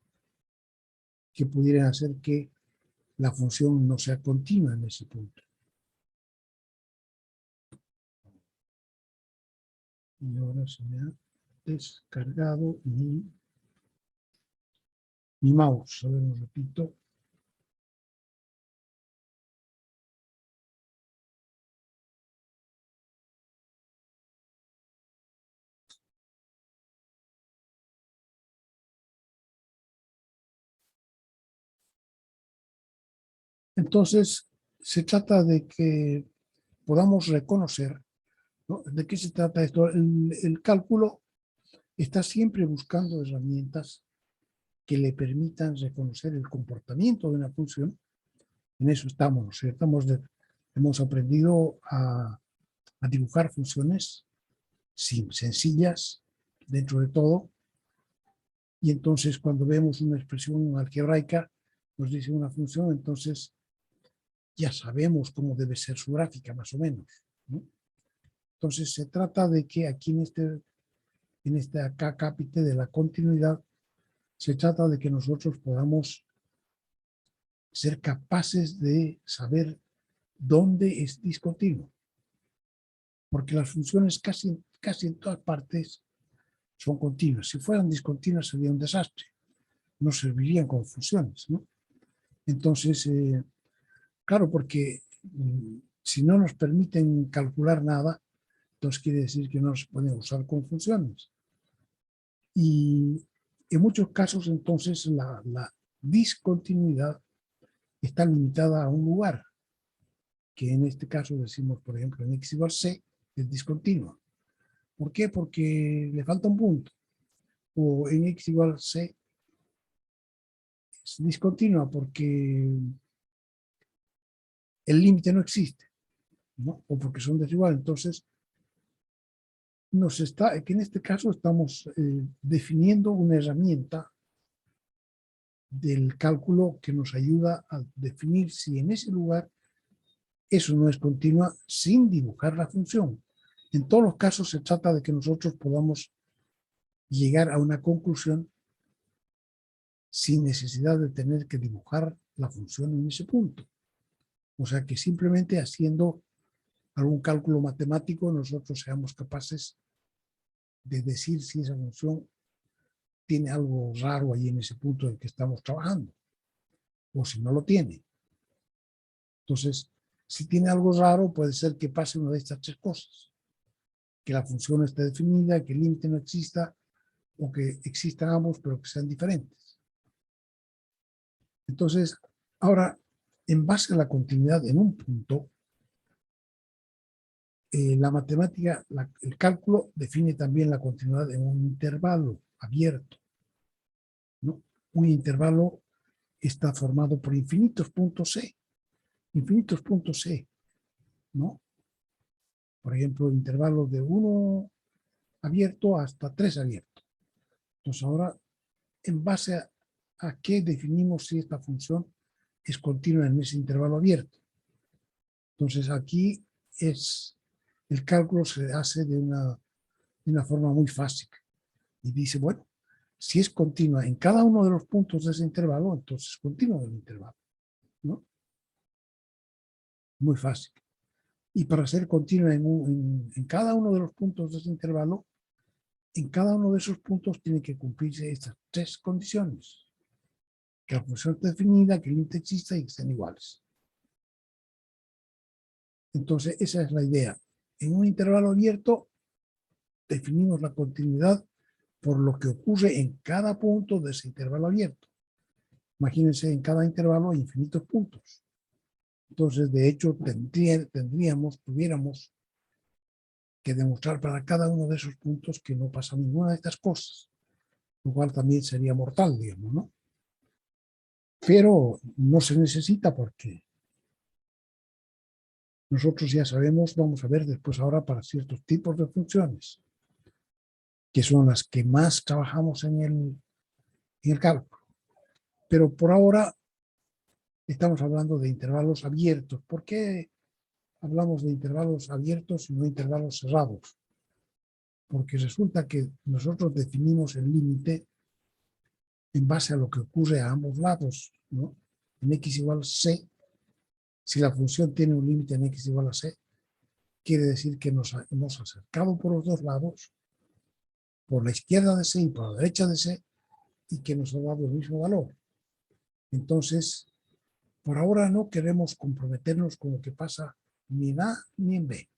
que pudieran hacer que la función no sea continua en ese punto. Y ahora se me ha descargado mi mouse. A ver, lo repito. Entonces, se trata de que podamos reconocer, ¿no? ¿De qué se trata esto? El cálculo está siempre buscando herramientas que le permitan reconocer el comportamiento de una función. En eso estamos, ¿no? Hemos aprendido a dibujar funciones sencillas dentro de todo, y entonces cuando vemos una expresión algebraica, nos dice una función, entonces ya sabemos cómo debe ser su gráfica, más o menos, ¿no? Entonces se trata de que aquí en este acá cápite de la continuidad, se trata de que nosotros podamos ser capaces de saber dónde es discontinuo. Porque las funciones casi en todas partes son continuas. Si fueran discontinuas sería un desastre. No servirían como funciones, ¿no? Entonces, claro, porque si no nos permiten calcular nada, entonces quiere decir que no se pueden usar como funciones. Y en muchos casos, entonces, la discontinuidad está limitada a un lugar, que en este caso decimos, por ejemplo, en x igual c, es discontinua. ¿Por qué? Porque le falta un punto. O en x igual c es discontinua porque el límite no existe, ¿no? O porque son desiguales. Entonces, que en este caso estamos definiendo una herramienta del cálculo que nos ayuda a definir si en ese lugar eso no es continua sin dibujar la función. En todos los casos se trata de que nosotros podamos llegar a una conclusión sin necesidad de tener que dibujar la función en ese punto. O sea que simplemente haciendo algún cálculo matemático nosotros seamos capaces de decir si esa función tiene algo raro ahí en ese punto en que estamos trabajando, o si no lo tiene. Entonces, si tiene algo raro, puede ser que pase una de estas tres cosas. Que la función esté definida, que el límite no exista, o que existan ambos, pero que sean diferentes. Entonces, ahora, en base a la continuidad en un punto, la matemática, el cálculo define también la continuidad en un intervalo abierto, ¿no? Un intervalo está formado por infinitos puntos C, ¿no? Por ejemplo, intervalos de 1 abierto hasta 3 abierto. Entonces ahora, en base a qué definimos si esta función es continua en ese intervalo abierto. Entonces aquí el cálculo se hace de una forma muy fácil. Y dice, bueno, si es continua en cada uno de los puntos de ese intervalo, entonces es continuo el intervalo, ¿no? Muy fácil. Y para ser continua en cada uno de los puntos de ese intervalo, en cada uno de esos puntos tiene que cumplirse estas tres condiciones. Que la función esté definida, que el límite exista y que estén iguales. Entonces, esa es la idea. En un intervalo abierto, definimos la continuidad por lo que ocurre en cada punto de ese intervalo abierto. Imagínense, en cada intervalo hay infinitos puntos. Entonces, de hecho, tuviéramos que demostrar para cada uno de esos puntos que no pasa ninguna de estas cosas, lo cual también sería mortal, digamos, ¿no? Pero no se necesita porque nosotros ya sabemos, vamos a ver después ahora para ciertos tipos de funciones, que son las que más trabajamos en el cálculo. Pero por ahora estamos hablando de intervalos abiertos. ¿Por qué hablamos de intervalos abiertos y no intervalos cerrados? Porque resulta que nosotros definimos el límite en base a lo que ocurre a ambos lados, ¿no? En x igual a c, si la función tiene un límite en x igual a c, quiere decir que nos hemos acercado por los dos lados, por la izquierda de c y por la derecha de c, y que nos ha dado el mismo valor. Entonces, por ahora no queremos comprometernos con lo que pasa ni en A ni en B.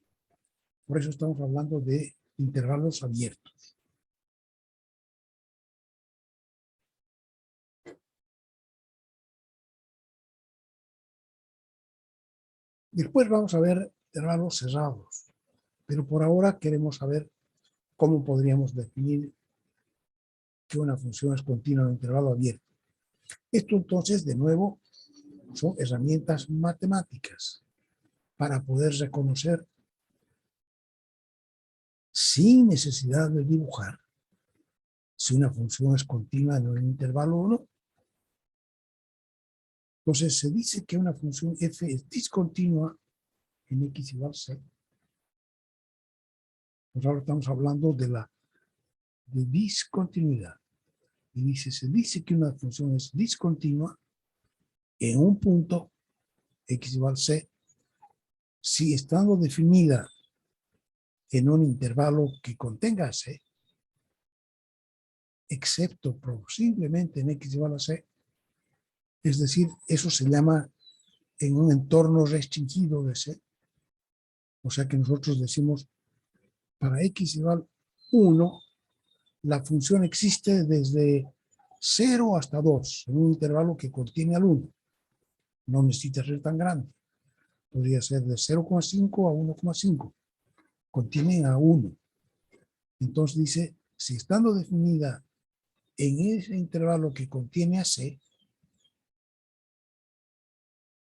Por eso estamos hablando de intervalos abiertos. Después vamos a ver intervalos cerrados, pero por ahora queremos saber cómo podríamos definir que una función es continua en un intervalo abierto. Esto entonces, de nuevo, son herramientas matemáticas para poder reconocer sin necesidad de dibujar si una función es continua en un intervalo o no. Entonces se dice que una función f es discontinua en x igual a c. Pues ahora estamos hablando de discontinuidad. Y se dice que una función es discontinua en un punto x igual a c si estando definida en un intervalo que contenga c, excepto posiblemente en x igual a c, es decir, eso se llama en un entorno restringido de c. O sea que nosotros decimos, para x igual a 1, la función existe desde 0 hasta 2, en un intervalo que contiene al 1. No necesita ser tan grande. Podría ser de 0,5 a 1,5. Contiene a 1. Entonces dice, si estando definida en ese intervalo que contiene a c,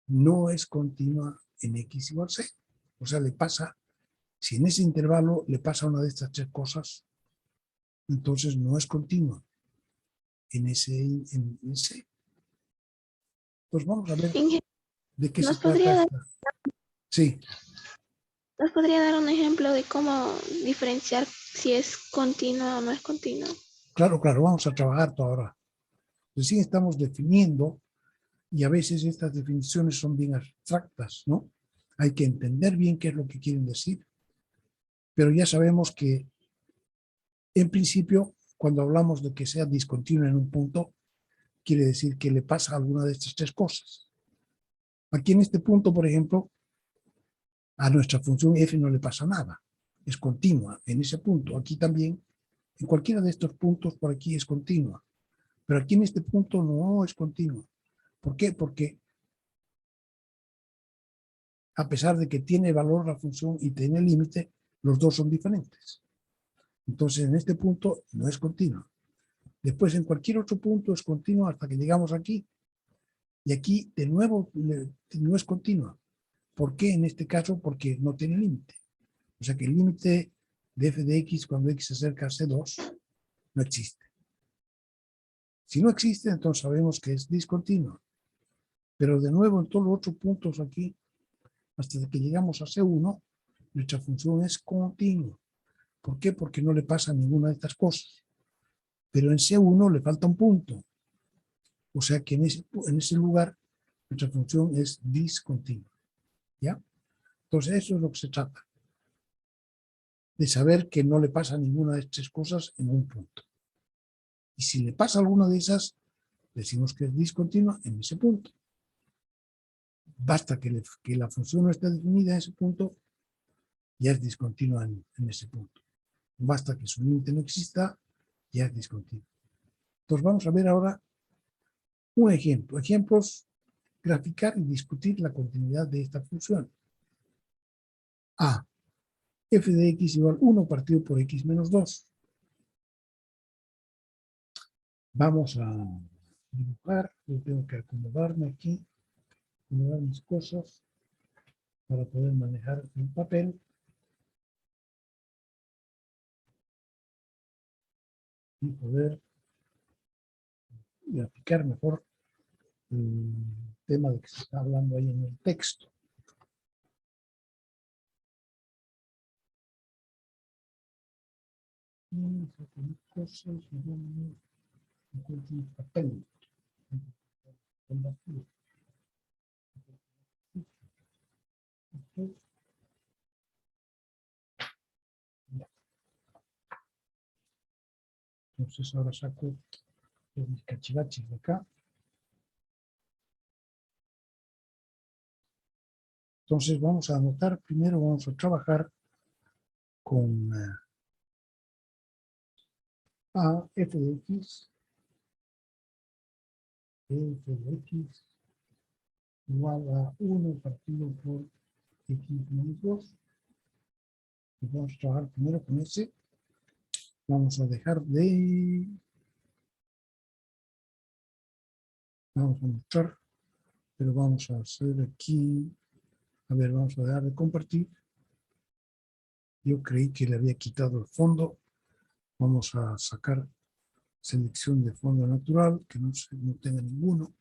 no es continua en x igual a c. O sea, le pasa, si en ese intervalo le pasa una de estas tres cosas, entonces no es continua en ese. Pues vamos a ver de qué se ¿Nos trata podría dar esta. Sí, ¿Nos podría dar un ejemplo de cómo diferenciar si es continua o no es continua? claro, vamos a trabajar todo ahora. Recién estamos definiendo y a veces estas definiciones son bien abstractas, ¿no? Hay que entender bien qué es lo que quieren decir. Pero ya sabemos que, en principio, cuando hablamos de que sea discontinua en un punto, quiere decir que le pasa alguna de estas tres cosas. Aquí en este punto, por ejemplo, a nuestra función f no le pasa nada. Es continua en ese punto. Aquí también, en cualquiera de estos puntos por aquí es continua. Pero aquí en este punto no es continua. ¿Por qué? Porque a pesar de que tiene valor la función y tiene límite, los dos son diferentes. Entonces, en este punto no es continua. Después, en cualquier otro punto es continua hasta que llegamos aquí. Y aquí, de nuevo, no es continua. ¿Por qué en este caso? Porque no tiene límite. O sea que el límite de f de x cuando x se acerca a C2 no existe. Si no existe, entonces sabemos que es discontinua. Pero de nuevo, en todos los otros puntos aquí, hasta que llegamos a C1, nuestra función es continua. ¿Por qué? Porque no le pasa ninguna de estas cosas. Pero en C1 le falta un punto. O sea que en ese lugar nuestra función es discontinua. ¿Ya? Entonces eso es lo que se trata. De saber que no le pasa ninguna de estas cosas en un punto. Y si le pasa alguna de esas, decimos que es discontinua en ese punto. Basta que la función no esté definida en ese punto, ya es discontinua en ese punto. Basta que su límite no exista, ya es discontinua. Entonces vamos a ver ahora un ejemplo. Ejemplos, graficar y discutir la continuidad de esta función. A, f de x igual 1 partido por x menos 2. Vamos a dibujar. Yo tengo que acomodarme aquí, acomodar mis cosas para poder manejar el papel. Y poder graficar mejor el tema de que se está hablando ahí en el texto. Cosas, encuentro un papel. Entonces ahora saco mis cachivaches de acá. Entonces vamos a anotar, primero vamos a trabajar con a f de x igual a 1 partido por x menos 2. Y vamos a trabajar primero con ese. Vamos a dejar de... Vamos a mostrar, pero vamos a hacer aquí... A ver, vamos a dejar de compartir. Yo creí que le había quitado el fondo. Vamos a sacar selección de fondo natural, que no tenga ninguno.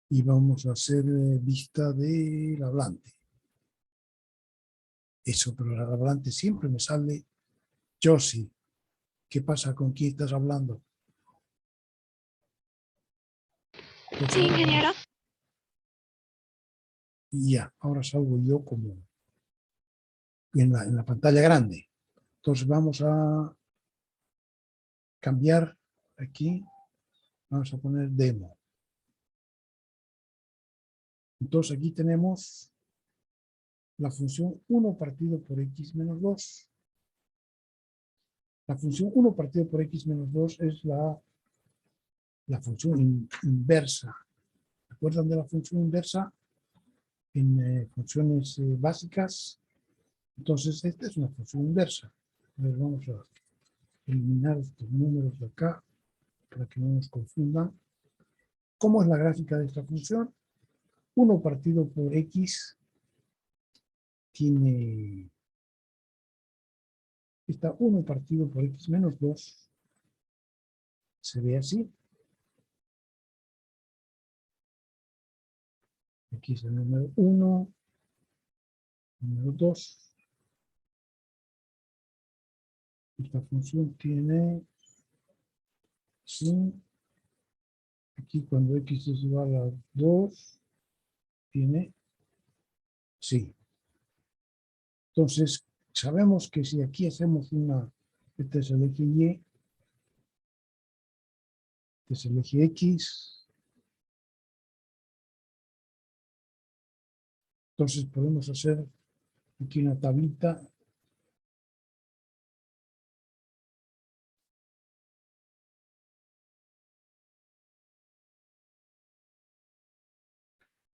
Y vamos a hacer vista del hablante. Eso, pero el hablante siempre me sale Josie. ¿Qué pasa? ¿Con quién estás hablando? Entonces, Sí, ingeniero. y ya, ahora salgo yo como en la pantalla grande. Entonces vamos a cambiar aquí, vamos a poner demo. Entonces aquí tenemos la función 1 partido por x menos 2. La función 1 partido por x menos 2 es la función inversa. ¿Se acuerdan de la función inversa? En funciones básicas. Entonces esta es una función inversa. A ver, vamos a eliminar estos números de acá para que no nos confundan. ¿Cómo es la gráfica de esta función? 1 partido por x tiene... Está 1 partido por x menos 2. Se ve así. Aquí es el número 1, número 2. Esta función tiene, sí, aquí cuando x es igual a 2, tiene, sí. Entonces, sabemos que si aquí hacemos este es el eje Y, este es el eje X, entonces podemos hacer aquí una tablita.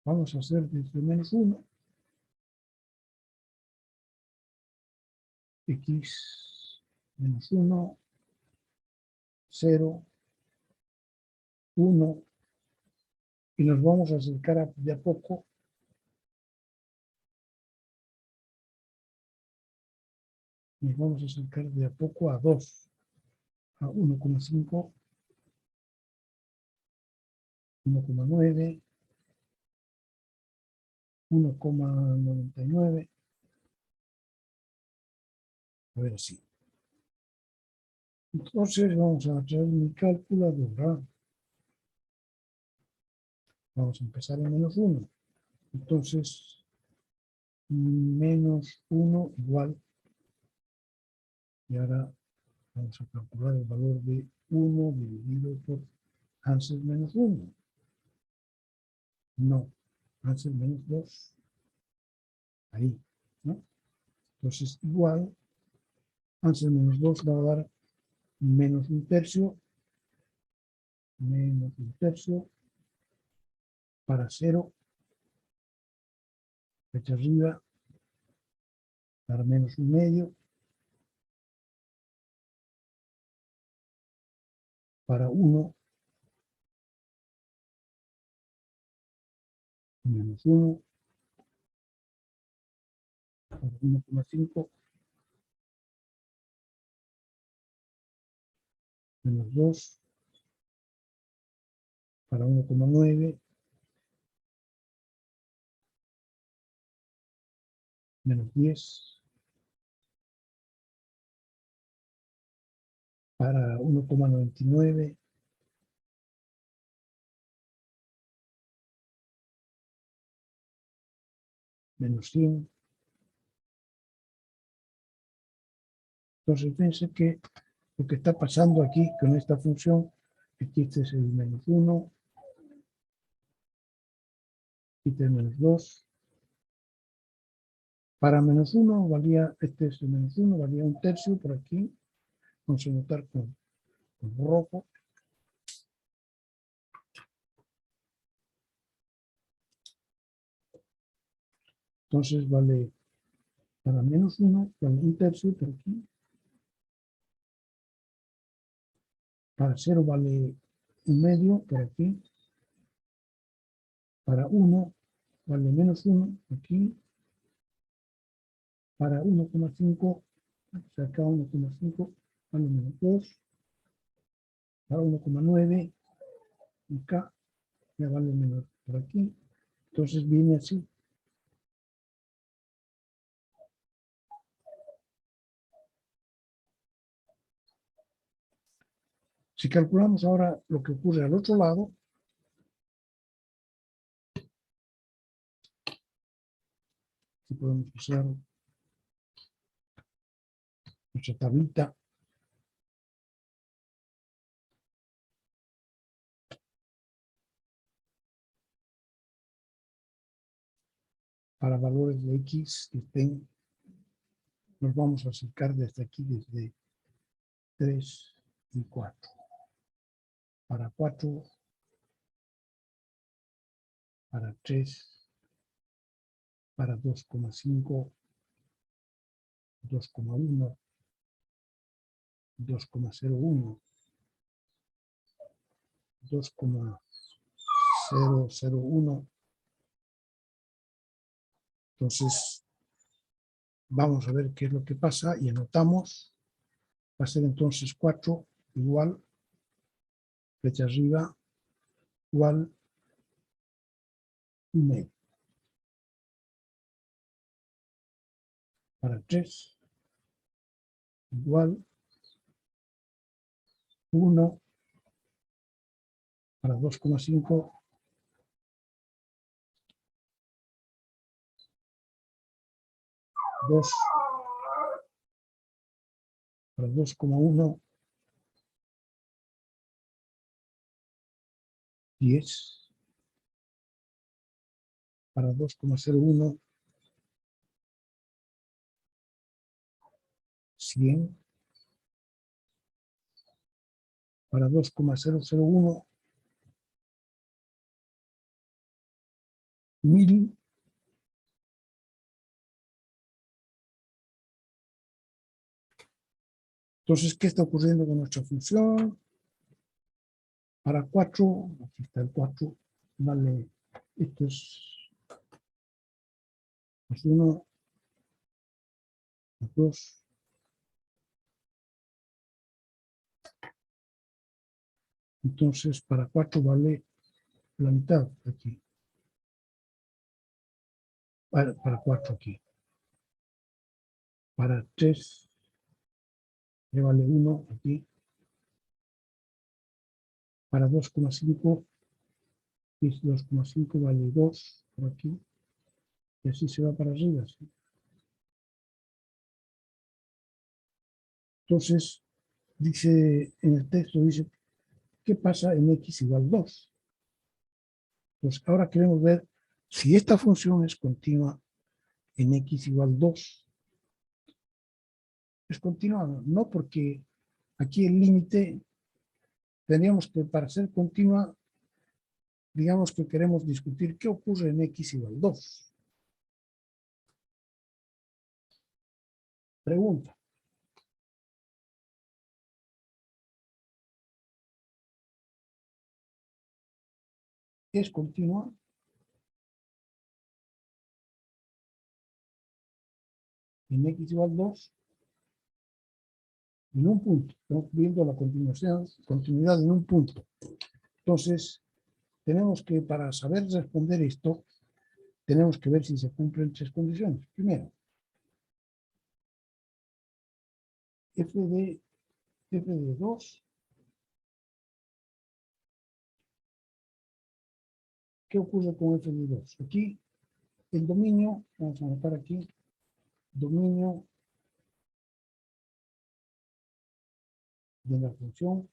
Vamos a hacer desde menos 1, x menos 1, 0, 1, y nos vamos a acercar de a poco a 2, a 1,5, 1,9, 1,99, a ver así. Entonces vamos a hacer mi calculadora. Vamos a empezar en menos 1. Entonces, menos 1 igual. Y ahora vamos a calcular el valor de 1 dividido por Ansel menos 1. No, Ansel menos 2. Ahí, ¿no? Entonces, igual, Ansel menos 2 va a dar menos 1/3. Menos 1/3 para 0. Flecha arriba. Para menos 1/2. Para 1. Menos 1. Para 1,5. Menos 2. Para 1,9. Menos 10. Para 1,99. Menos 100. Entonces, fíjense que lo que está pasando aquí con esta función es que este es el menos 1, este es el menos 2. Para menos 1 valía, este es el menos 1, valía 1/3 por aquí. Vamos a anotar con rojo. Entonces vale, para menos 1 vale 1/3 por aquí. Para 0 vale 1/2 por aquí. Para 1 vale menos 1 aquí. Para 1,5, acá 1,5 vale menos 2. Para 1,9, acá ya vale menos por aquí. Entonces viene así. Si calculamos ahora lo que ocurre al otro lado, aquí podemos usar nuestra tablita. Para valores de x que estén, nos vamos a acercar desde aquí, desde 3 y 4. Para 4, para 3, para 2,5, 2,1, 2,01, 2,001. Entonces, vamos a ver qué es lo que pasa y anotamos. Va a ser entonces 4 igual, flecha arriba, igual 1/2. para 3 igual 1 para 2,5 2 para 2,1 10 para 2,01 100 para 2,001 1000 Entonces, ¿qué está ocurriendo con nuestra función? Para 4, aquí está el 4, vale, esto es más 1, más 2, entonces para 4 vale la mitad aquí, para 4 aquí, para 3 le vale 1 aquí, para 2,5, y 2,5 vale 2 por aquí, y así se va para arriba, ¿sí? Entonces, dice en el texto, dice, ¿qué pasa en x igual 2? Pues ahora queremos ver si esta función es continua en x igual 2. Es continua, no, porque aquí el límite, tendríamos que, para ser continua, digamos que queremos discutir qué ocurre en x igual 2. Pregunta. ¿Es continua? En x igual 2, en un punto. Estamos viendo la continuidad en un punto. Entonces, tenemos que, para saber responder esto, tenemos que ver si se cumplen 3 condiciones. Primero, f de 2, ¿qué ocurre con f de 2? Aquí, el dominio, vamos a anotar aquí, dominio de la función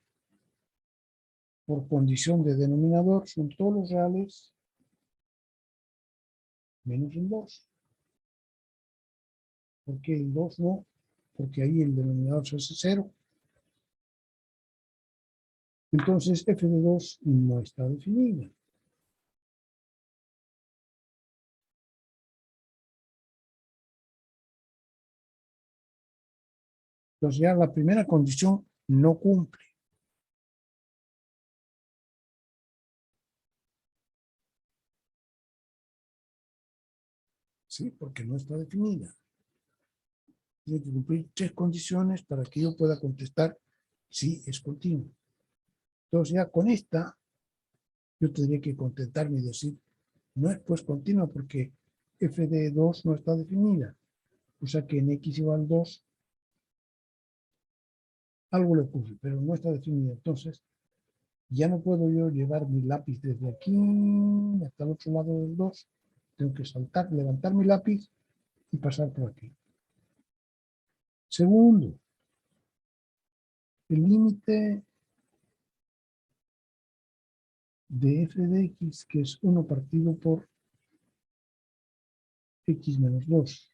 por condición de denominador son todos los reales menos el 2. ¿Por qué el 2 no? Porque ahí el denominador se hace 0. Entonces f de 2 no está definida. Entonces ya la primera condición no cumple. ¿Sí? Porque no está definida. Tiene que cumplir 3 condiciones para que yo pueda contestar si es continuo. Entonces ya con esta, yo tendría que contentarme y decir, no es pues continua porque f de 2 no está definida. O sea que en x igual 2 algo le ocurre, pero no está definida. Entonces, ya no puedo yo llevar mi lápiz desde aquí hasta el otro lado del 2. Tengo que saltar, levantar mi lápiz y pasar por aquí. Segundo, el límite de f de x, que es 1 partido por x menos 2.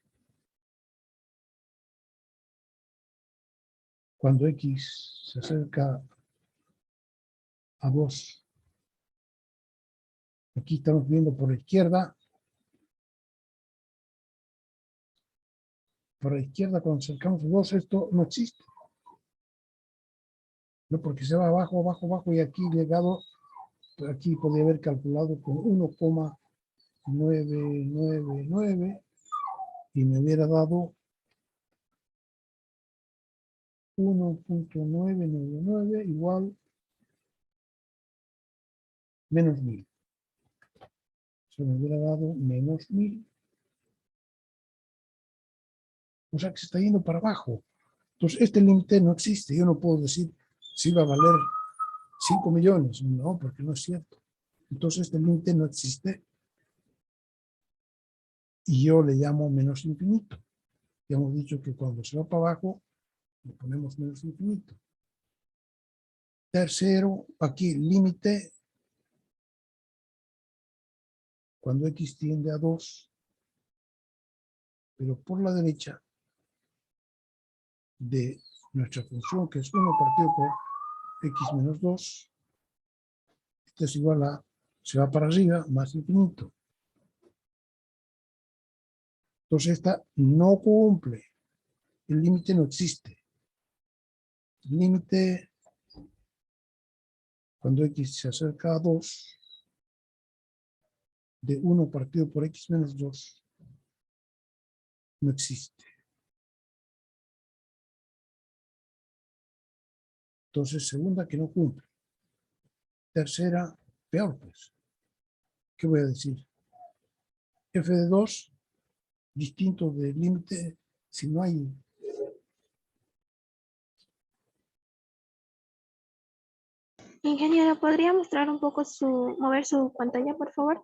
Cuando x se acerca a 2, aquí estamos viendo por la izquierda. Por la izquierda, cuando acercamos a 2, esto no existe. No, porque se va abajo, abajo, abajo, y aquí llegado, aquí podría haber calculado con 1,999 y me hubiera dado 1,999 igual menos 1000. Se me hubiera dado menos 1000. O O sea que se está yendo para abajo. Entonces, este límite no existe. Yo no puedo decir si va a valer 5 millones. No, porque no es cierto. Entonces, este límite no existe. Y yo le llamo menos infinito. Ya hemos dicho que cuando se va para abajo, le ponemos menos infinito. Tercero, aquí límite cuando x tiende a 2, pero por la derecha de nuestra función, que es 1 partido por x menos 2, esto es igual a, se va para arriba, más infinito. Entonces esta no cumple, el límite no existe. El límite, cuando x se acerca a 2, de 1 partido por x menos 2, no existe. Entonces, segunda, que no cumple. Tercera, peor pues. ¿Qué voy a decir? F de 2, distinto del límite, si no hay... Ingeniero, ¿podría mostrar un poco mover su pantalla, por favor?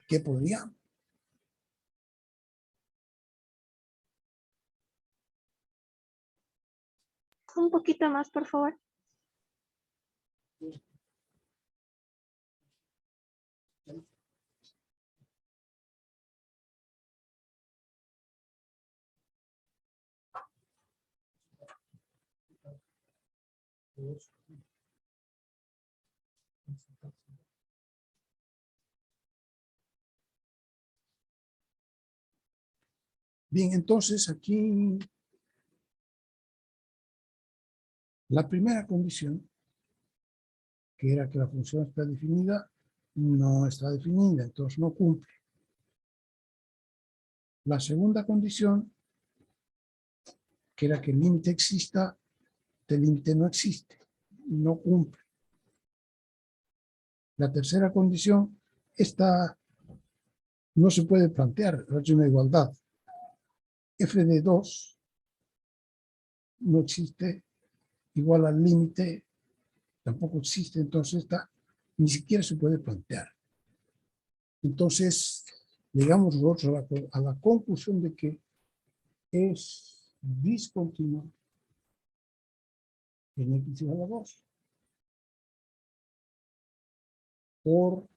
¿Qué podría? Un poquito más, por favor. Bien, entonces aquí la primera condición, que era que la función está definida, no está definida, entonces no cumple. La segunda condición, que era que el límite exista, el límite no existe, no cumple. La tercera condición, esta no se puede plantear, es una igualdad. F de 2 no existe, igual al límite tampoco existe, entonces esta ni siquiera se puede plantear. Entonces, llegamos nosotros a la conclusión de que es discontinua en x igual a 2 por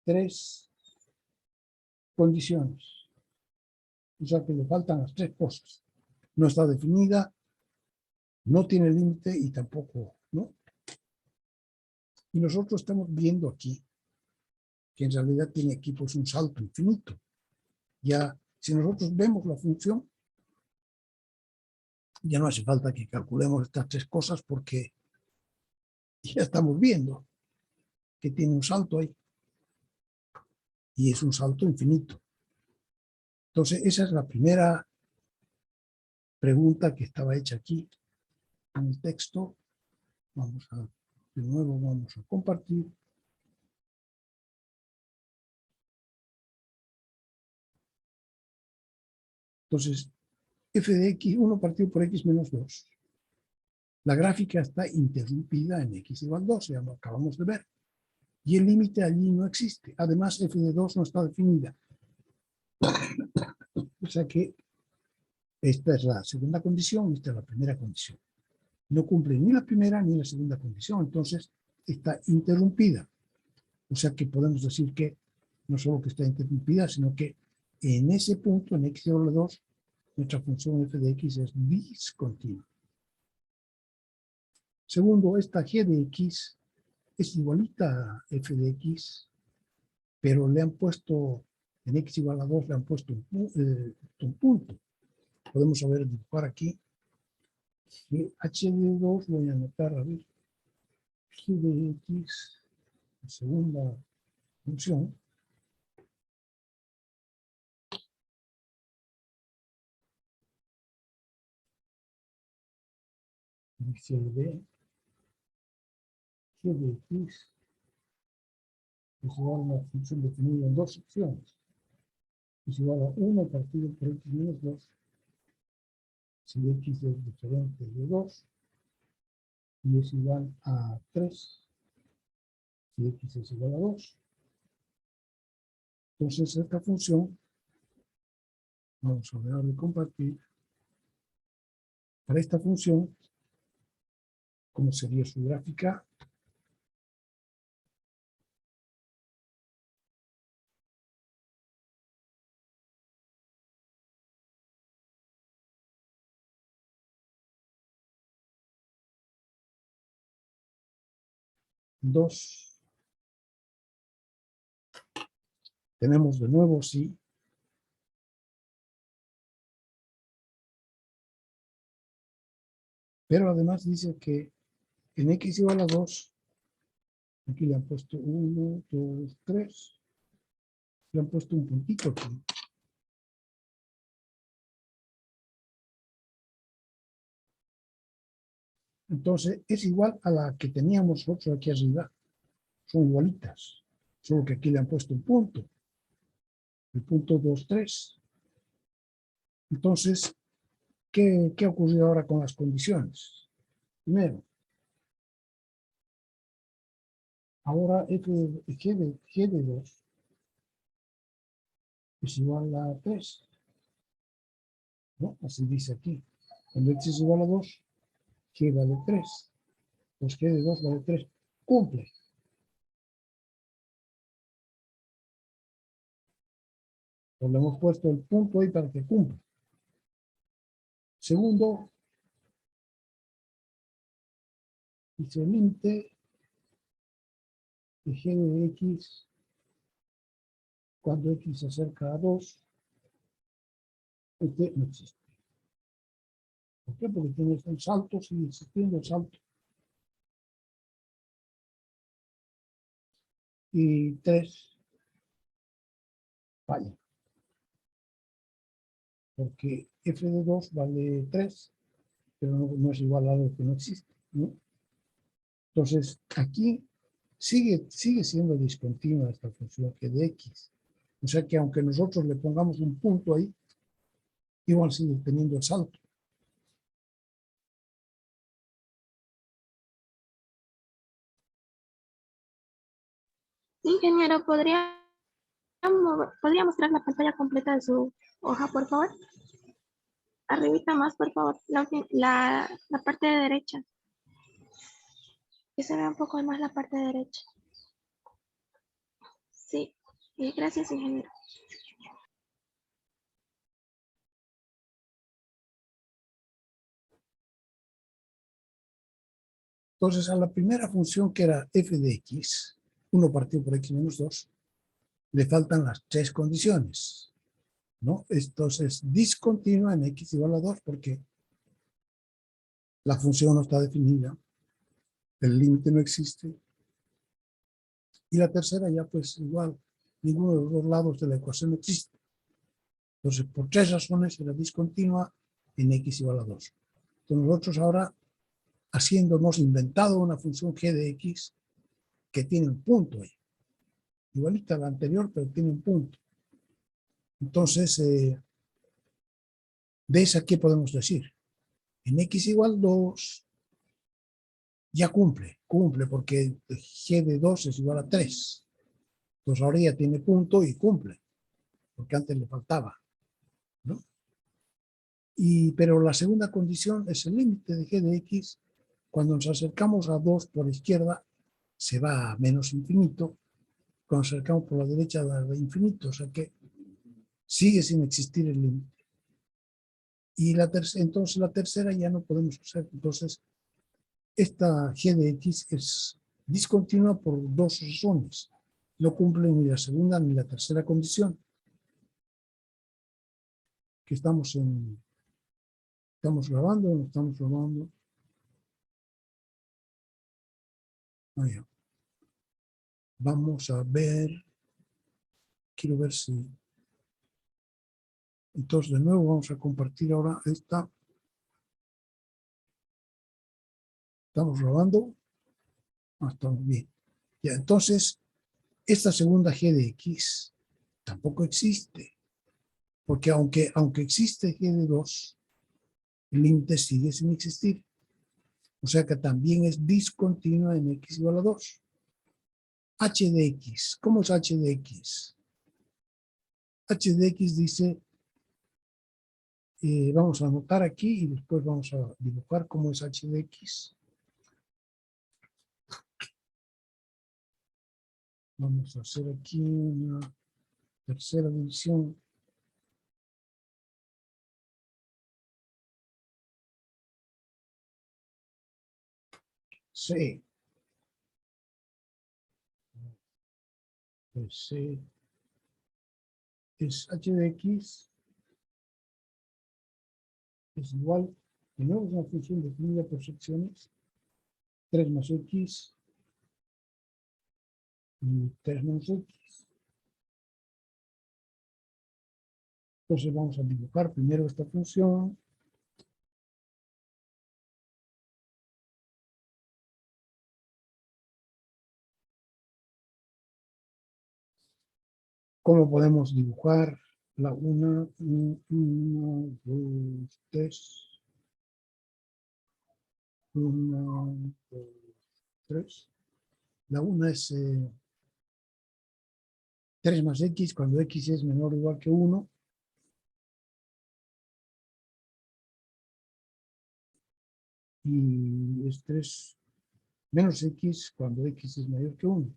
3 condiciones. O sea que le faltan las 3 cosas. No está definida, no tiene límite y tampoco, ¿no? Y nosotros estamos viendo aquí que en realidad tiene aquí pues un salto infinito. Ya, si nosotros vemos la función, ya no hace falta que calculemos estas 3 cosas porque ya estamos viendo que tiene un salto ahí. Y es un salto infinito. Entonces, esa es la primera pregunta que estaba hecha aquí en el texto. De nuevo vamos a compartir. Entonces, f de x, 1 partido por x menos 2. La gráfica está interrumpida en x igual 2, ya lo acabamos de ver. Y el límite allí no existe. Además, f de 2 no está definida. O sea que esta es la segunda condición y esta es la primera condición. No cumple ni la primera ni la segunda condición, entonces está interrumpida. O sea que podemos decir que no solo que está interrumpida, sino que en ese punto, en x igual a 2, nuestra función f de x es discontinua. Segundo, esta g de x es igualita a f de x, pero le han puesto, en x igual a 2, le han puesto un punto. Podemos saber dibujar aquí que h de 2, voy a anotar, a ver, g de x, la segunda función, dice de g de x es igual a una función definida en 2 secciones. Es igual a 1 partido por x menos 2 si x es diferente de 2 y es igual a 3, si x es igual a 2. Entonces esta función, vamos a ver de compartir, para esta función, ¿cómo sería su gráfica? Dos. Tenemos de nuevo sí. Pero además dice que en x igual a 2, aquí le han puesto 1, 2, 3, le han puesto un puntito aquí. Entonces es igual a la que teníamos nosotros aquí arriba. Son igualitas, solo que aquí le han puesto un punto. El punto 2, 3. Entonces, ¿qué ha ocurrido ahora con las condiciones? Primero, ahora g de 2 es igual a 3. ¿No? Así dice aquí. Cuando x es igual a 2, g vale 3. Pues g de 2 vale 3. Cumple. Pues le hemos puesto el punto ahí para que cumpla. Segundo, dice el límite de g de x cuando x se acerca a 2, este no existe. ¿Por qué? Porque tiene el salto, sigue existiendo el salto. Y 3 falla. Porque f de 2 vale 3, pero no es igual a algo que no existe, ¿no? Entonces, aquí sigue siendo discontinua esta función g de x. O sea que aunque nosotros le pongamos un punto ahí, igual sigue teniendo el salto. Ingeniero, ¿podría mostrar la pantalla completa de su hoja, por favor? Arribita más, por favor, la parte de derecha. Que se vea un poco más la parte de derecha. Sí, gracias, ingeniero. Entonces, a la primera función que era f de x, 1 partido por x menos 2, le faltan las 3 condiciones, ¿no? Entonces, discontinua en x igual a 2 porque la función no está definida, el límite no existe. Y la tercera ya pues igual, ninguno de los dos lados de la ecuación existe. Entonces, por 3 razones era discontinua en x igual a 2. Entonces, nosotros ahora, hemos inventado una función g de x que tiene un punto ahí. Igualita a la anterior, pero tiene un punto. Entonces, de esa, ¿qué podemos decir? En x igual 2 ya cumple porque g de 2 es igual a 3. Entonces ahora ya tiene punto y cumple, porque antes le faltaba, ¿no? Pero la segunda condición es el límite de g de x. Cuando nos acercamos a 2 por la izquierda, se va a menos infinito. Cuando nos acercamos por la derecha, va a infinito. O sea que sigue sin existir el límite. Y entonces la tercera ya no podemos hacer. Entonces, esta g de x es discontinua por 2 razones. No cumple ni la segunda ni la tercera condición. Que estamos grabando o no estamos grabando. Allá. Vamos a ver. Quiero ver si. Entonces, de nuevo, vamos a compartir ahora esta. ¿Estamos grabando? Estamos bien. Ya, entonces, esta segunda g de x tampoco existe. Porque aunque existe g de 2, El límite sigue sin existir. O sea que también es discontinua en x igual a 2. H de x. ¿Cómo es h de x? H de x dice, vamos a anotar aquí y después vamos a dibujar cómo es h de x. Vamos a hacer aquí una tercera división. C. Pues C es h de x es igual, de nuevo es una función definida por secciones, 3 más x y 3 menos x. Entonces vamos a dibujar primero esta función. ¿Cómo podemos dibujar la 1, 1, 2, 3? 1, 2, 3. La 1 es 3 más x cuando x es menor o igual que 1. Y es 3 menos x cuando x es mayor que 1.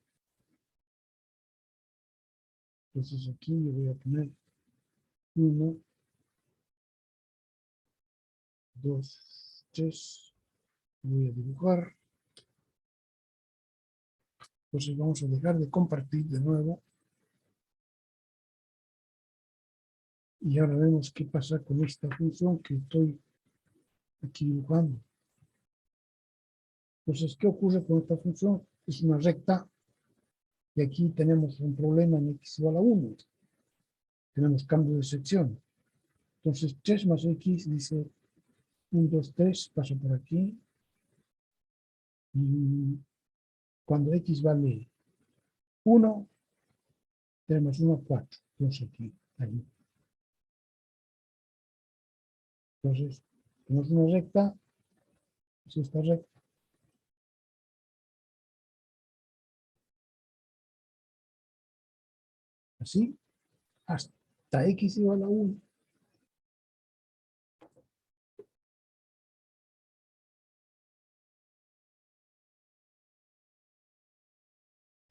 Entonces aquí yo voy a poner 1, 2, 3. Voy a dibujar. Entonces vamos a dejar de compartir de nuevo. Y ahora vemos qué pasa con esta función que estoy aquí dibujando. Entonces, ¿qué ocurre con esta función? Es una recta y aquí tenemos un problema en x igual a 1. Tenemos cambio de sección. Entonces, 3 más x dice 1, 2, 3, pasa por aquí. Y cuando x vale 1, 3 más 1, 4. Entonces aquí, ahí. Entonces, tenemos una recta, es esta recta. Así, hasta x igual a 1.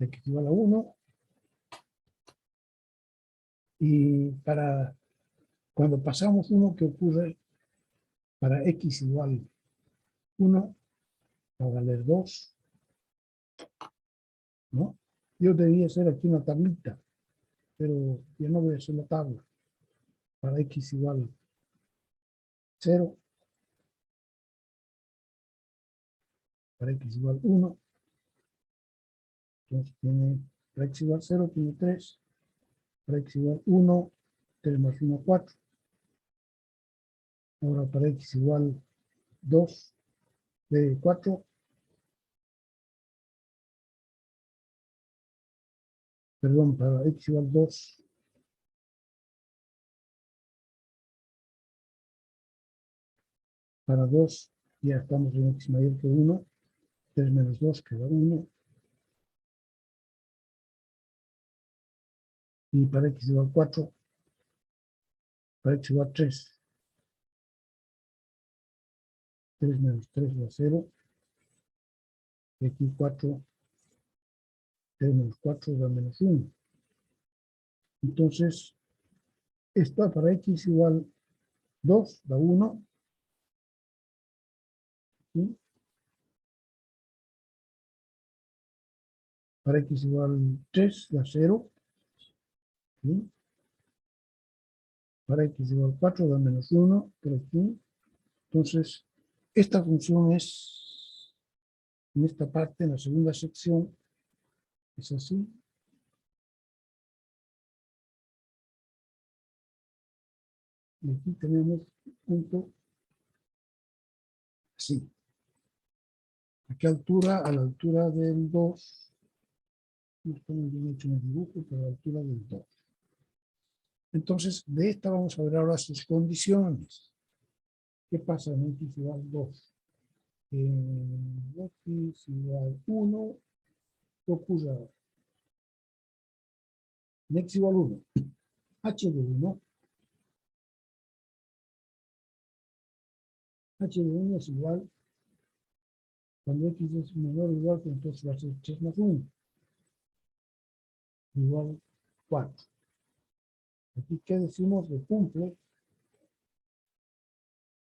X igual a 1. Y para cuando pasamos 1, ¿qué ocurre? Para x igual 1, va a valer 2, ¿no? Yo debía hacer aquí una tablita, pero yo no voy a hacer la tabla. Para x igual 0, para x igual 1, entonces tiene, para x igual 0 tiene 3, para x igual 1, 3 más 1, 4. Ahora para x igual 2, de 4, perdón, para x igual 2, para 2, ya estamos en x mayor que 1, 3 menos 2 queda 1, y para x igual 4, para x igual 3, 3 menos 3 da 0, y aquí 4, 3 menos 4 da menos 1. Entonces, esta para x igual 2 da 1, ¿sí? Para x igual 3 da 0, ¿sí? Para x igual 4 da menos 1, por aquí. Entonces, esta función es, en esta parte, en la segunda sección, es así. Y aquí tenemos un punto así. ¿A qué altura? A la altura del 2. No está muy bien hecho en el dibujo, pero a la altura del 2. Entonces, de esta vamos a ver ahora sus condiciones. ¿Qué pasa en x igual 2? En x igual 1, ¿qué ocurre ahora? En x igual 1, h de 1, h de 1 es igual, cuando x es menor o igual, pues entonces va a ser 3 más 1, igual 4. Aquí, ¿qué decimos? Que cumple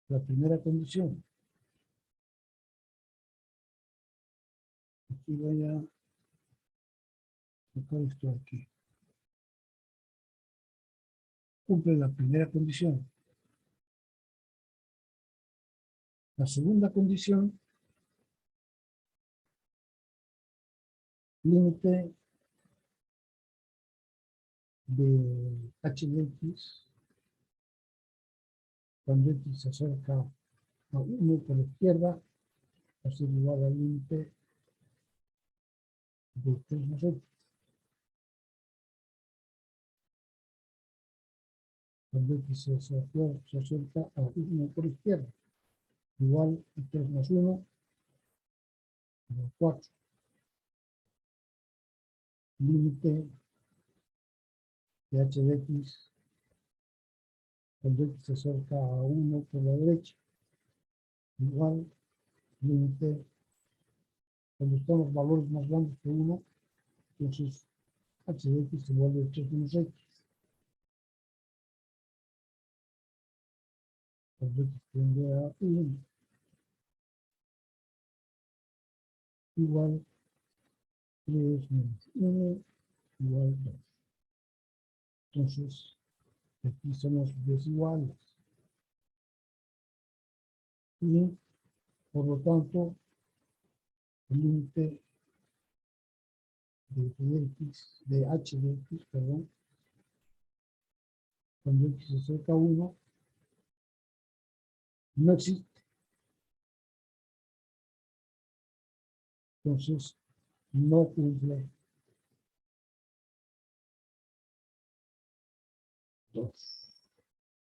la primera condición. Aquí voy a sacar esto aquí. Cumple la primera condición. La segunda condición, límite de h de x, cuando x se acerca a 1 por la izquierda, va a ser igual al límite de 3 más x. Cuando x se acerca a 1 por la izquierda, igual a 3 más 1, igual 4. Límite de h de x, cuando x se acerca a 1 por la derecha, igual límite, cuando están los valores más grandes que 1, entonces h de x se vuelve 3 menos x. Cuando x tiende a 1, igual 3 menos 1, igual 2. Entonces, aquí somos desiguales. Y, por lo tanto, el límite de h de x, perdón, cuando x se acerca a 1, no existe. Entonces, no cumple 2.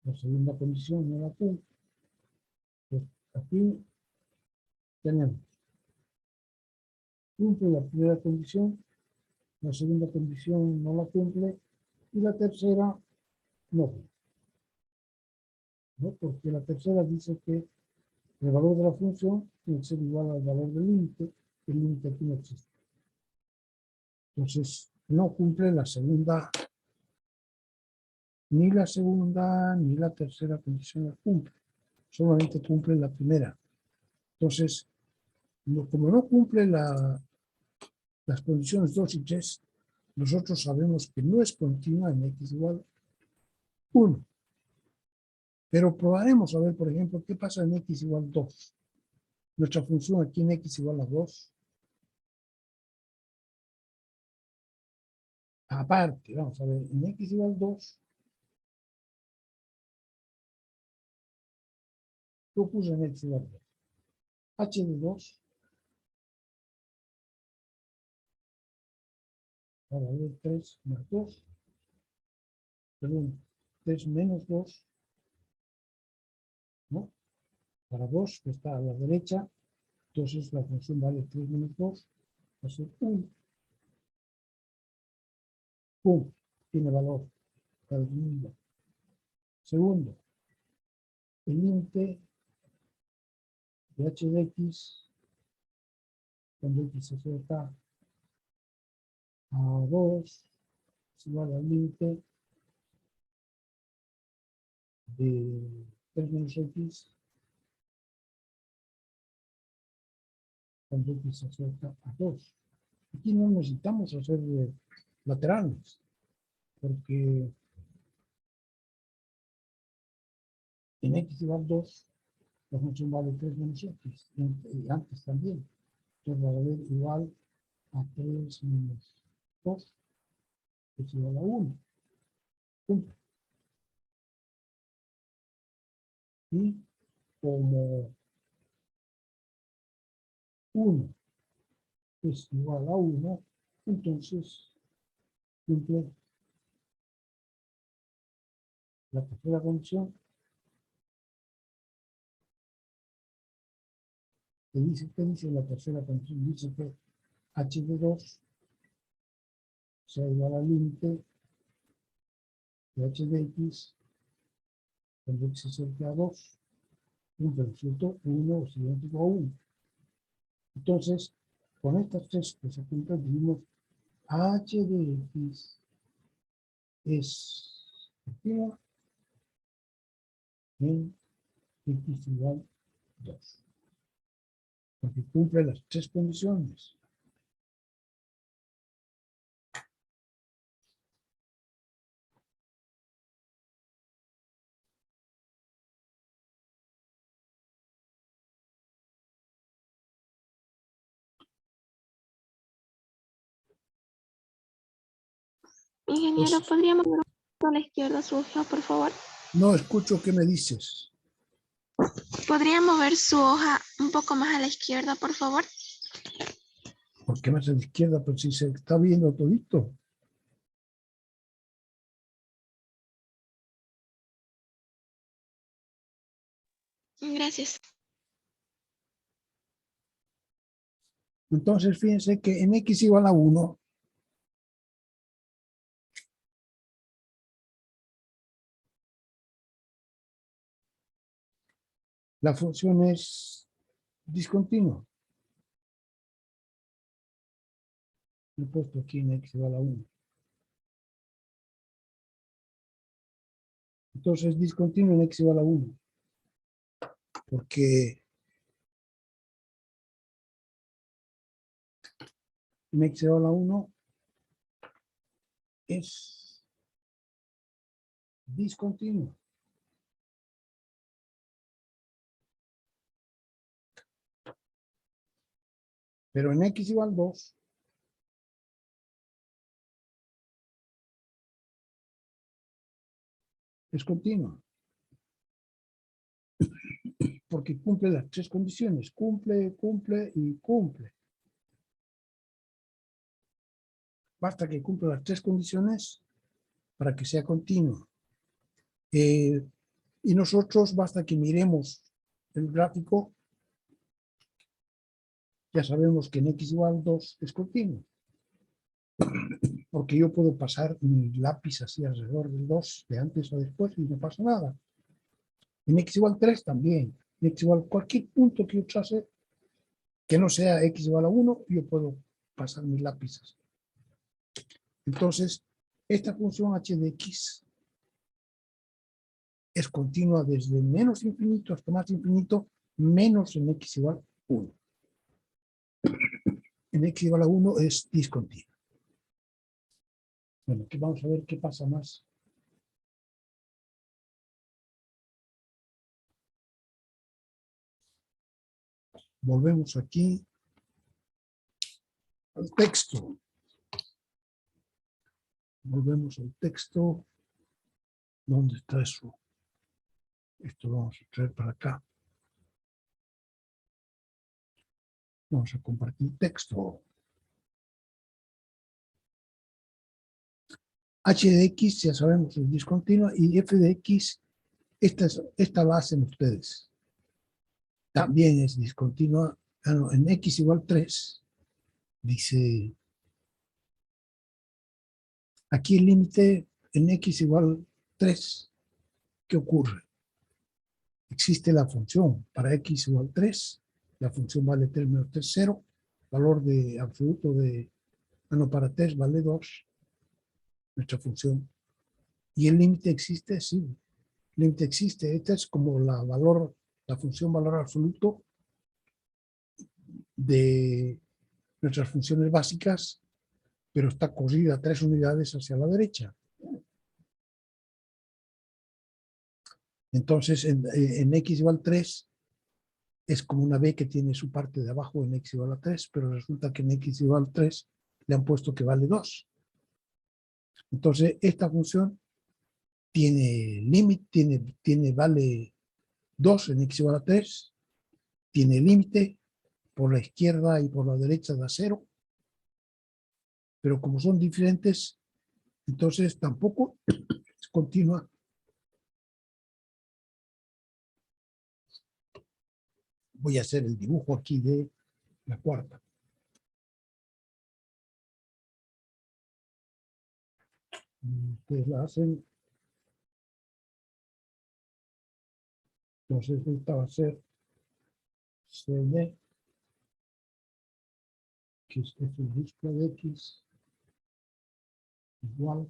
La segunda condición no la cumple. Pues aquí tenemos, cumple la primera condición, la segunda condición no la cumple y la tercera no cumple, ¿no? Porque la tercera dice que el valor de la función tiene que ser igual al valor del límite, el límite aquí no existe. Entonces, no cumple la segunda, ni la tercera condición la cumple, solamente cumple la primera. Entonces, como no cumple las condiciones 2 y 3, nosotros sabemos que no es continua en x igual 1. Pero probaremos a ver, por ejemplo, qué pasa en x igual 2. Nuestra función aquí en x igual a 2. Aparte, vamos a ver, en x igual 2, ¿qué ocurre en x igual 2? H de 2 va a valer 3 más 2, perdón, 3 menos 2, ¿no? Para 2, que está a la derecha, entonces la función vale 3 menos 2, va a ser 1. ¡Pum! Tiene valor para el mismo. Segundo, el límite de h de x, cuando x se acerca a 2, es igual al límite de 3 menos x, cuando x se acerca a 2. Aquí no necesitamos hacer laterales, porque en x igual 2, la función vale 3 menos x, y antes también. Entonces va a valer igual a 3 menos 2, que es igual a 1. Punto. Y como 1 es igual a 1, entonces cumple la tercera condición ¿Qué dice la tercera condición? Dice que h de 2 sea igual al límite de h de x cuando x se acerca a 2, cumple el resultado 1 es idéntico a 1. Entonces, con estas tres que se cumplen, tenemos h de x es continua en x igual 2. Porque cumple las tres condiciones. Ingeniero, Pues, ¿podríamos ver un poco a la izquierda su hoja, por favor? no escucho qué me dices. ¿Podría mover su hoja un poco más a la izquierda, por favor? ¿Por qué más a la izquierda? Pero si se está viendo todito. Gracias. Entonces, fíjense que en x igual a 1, la función es discontinua. He puesto aquí en x igual a 1. Entonces, es discontinuo en x igual a 1. Porque en x igual a 1 es discontinuo. Pero en x igual a 2 es continua. Porque cumple las tres condiciones. Cumple, cumple y cumple. Basta que cumpla las tres condiciones para que sea continuo. Y nosotros basta que miremos el gráfico, ya sabemos que en x igual 2 es continuo. Porque yo puedo pasar mi lápiz así alrededor del 2 de antes o después y no pasa nada. En x igual 3 también. En x igual cualquier punto que yo trace que no sea x igual a 1, yo puedo pasar mis lápices. Entonces, esta función h de x es continua desde menos infinito hasta más infinito, menos en x igual a 1. En x igual a 1 es discontinua. Bueno, aquí vamos a ver qué pasa más. Volvemos aquí al texto. Volvemos al texto. ¿Dónde está eso? Esto lo vamos a traer para acá. Vamos a compartir texto. H de x, ya sabemos, es discontinua, y f de x, esta la hacen ustedes. También es discontinua. En x igual 3, dice, aquí el límite en x igual 3, ¿qué ocurre? Existe la función para x igual 3, la función vale 3 menos 3, 0, valor de absoluto de, para 3 vale 2, nuestra función. Y el límite existe, sí, el límite existe. Esta es como la función valor absoluto de nuestras funciones básicas, pero está corrida 3 unidades hacia la derecha. Entonces, en x igual 3 es como una b que tiene su parte de abajo en x igual a 3, pero resulta que en x igual a 3 le han puesto que vale 2. Entonces, esta función tiene límite, vale 2 en x igual a 3, tiene límite por la izquierda y por la derecha da 0, pero como son diferentes, entonces tampoco es continua. voy a hacer el dibujo aquí de la cuarta. Ustedes la hacen. Entonces esta va a ser CD, que es F mayúscula de X, igual.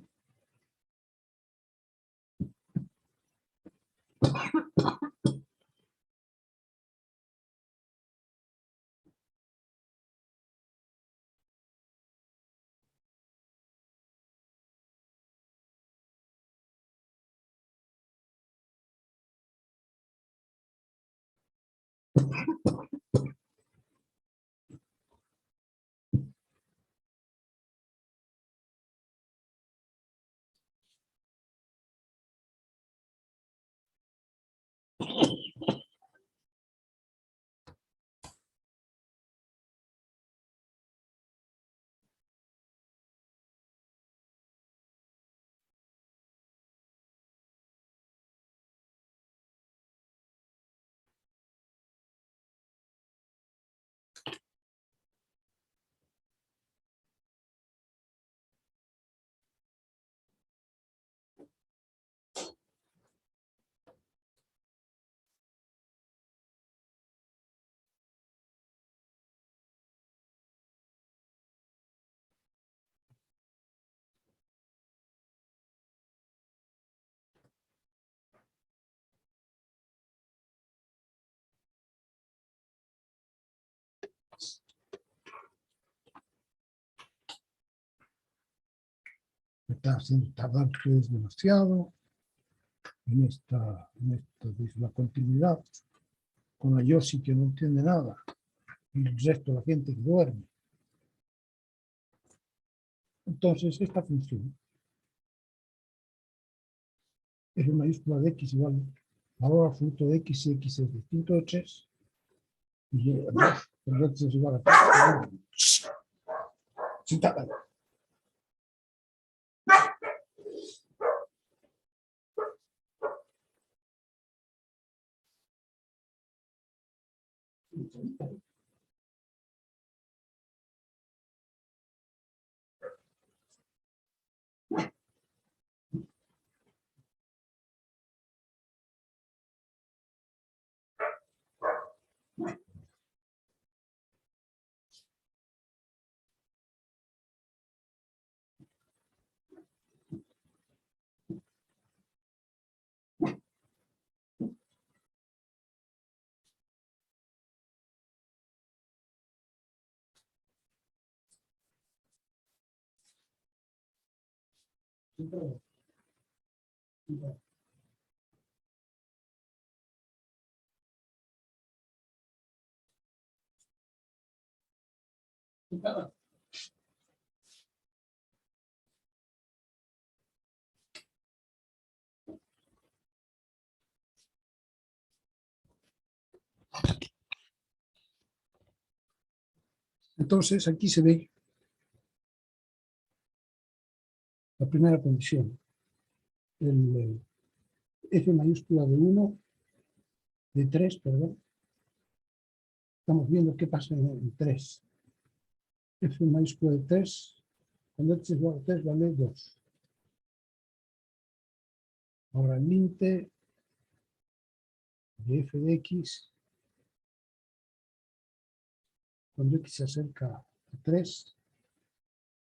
Me está haciendo tardar ustedes demasiado en esta dice, la continuidad con la Yoshi que no entiende nada y el resto de la gente que duerme. Entonces esta función F mayúscula de X igual valor absoluto de X y X es distinto de 3 y el X es igual a 3. Sentada. Entonces aquí se ve la primera condición. El F mayúscula de 1, de 3, perdón. Estamos viendo qué pasa en 3. F mayúscula de 3, cuando X es igual a 3 vale 2. Ahora el límite de F de X, cuando X se acerca a 3,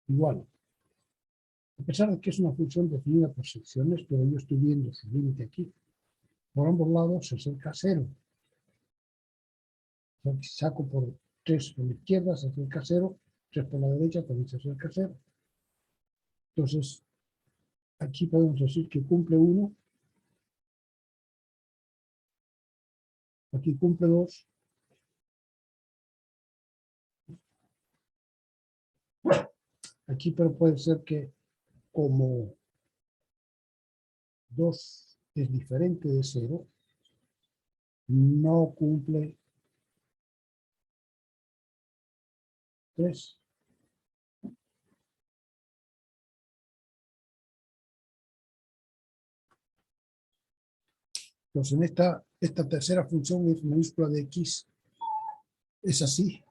igual. A pesar de que es una función definida por secciones, pero yo estoy viendo su límite aquí. Por ambos lados se acerca a 0. O sea, si saco por 3 por la izquierda, se acerca a 0. 3 por la derecha, también se acerca a 0. Entonces, aquí podemos decir que cumple 1. Aquí cumple 2. Aquí pero puede ser que como 2 es diferente de 0, no cumple 3. Entonces, en esta tercera función F mayúscula de X es así.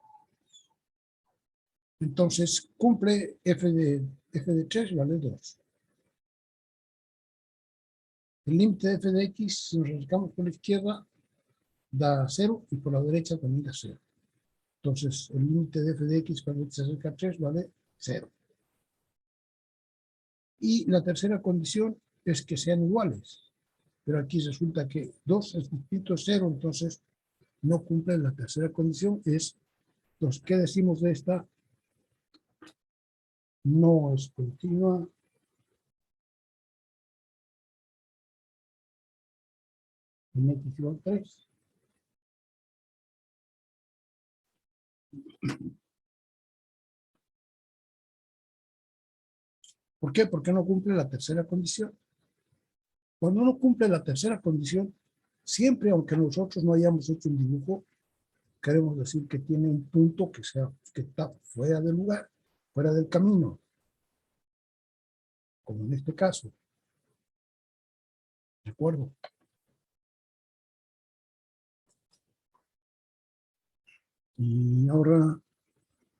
Entonces cumple f de 3 vale 2. El límite de f de x, si nos acercamos por la izquierda, da 0 y por la derecha también da 0. Entonces el límite de f de x cuando se acerca a 3 vale 0. Y la tercera condición es que sean iguales. Pero aquí resulta que 2 es distinto de 0, entonces no cumple la tercera condición. Entonces, ¿qué decimos de esta? No es continua. En x igual 3. ¿Por qué? Porque no cumple la tercera condición. Cuando no cumple la tercera condición, siempre, aunque nosotros no hayamos hecho un dibujo, queremos decir que tiene un punto que está fuera del lugar, fuera del camino, como en este caso. ¿De acuerdo? Y ahora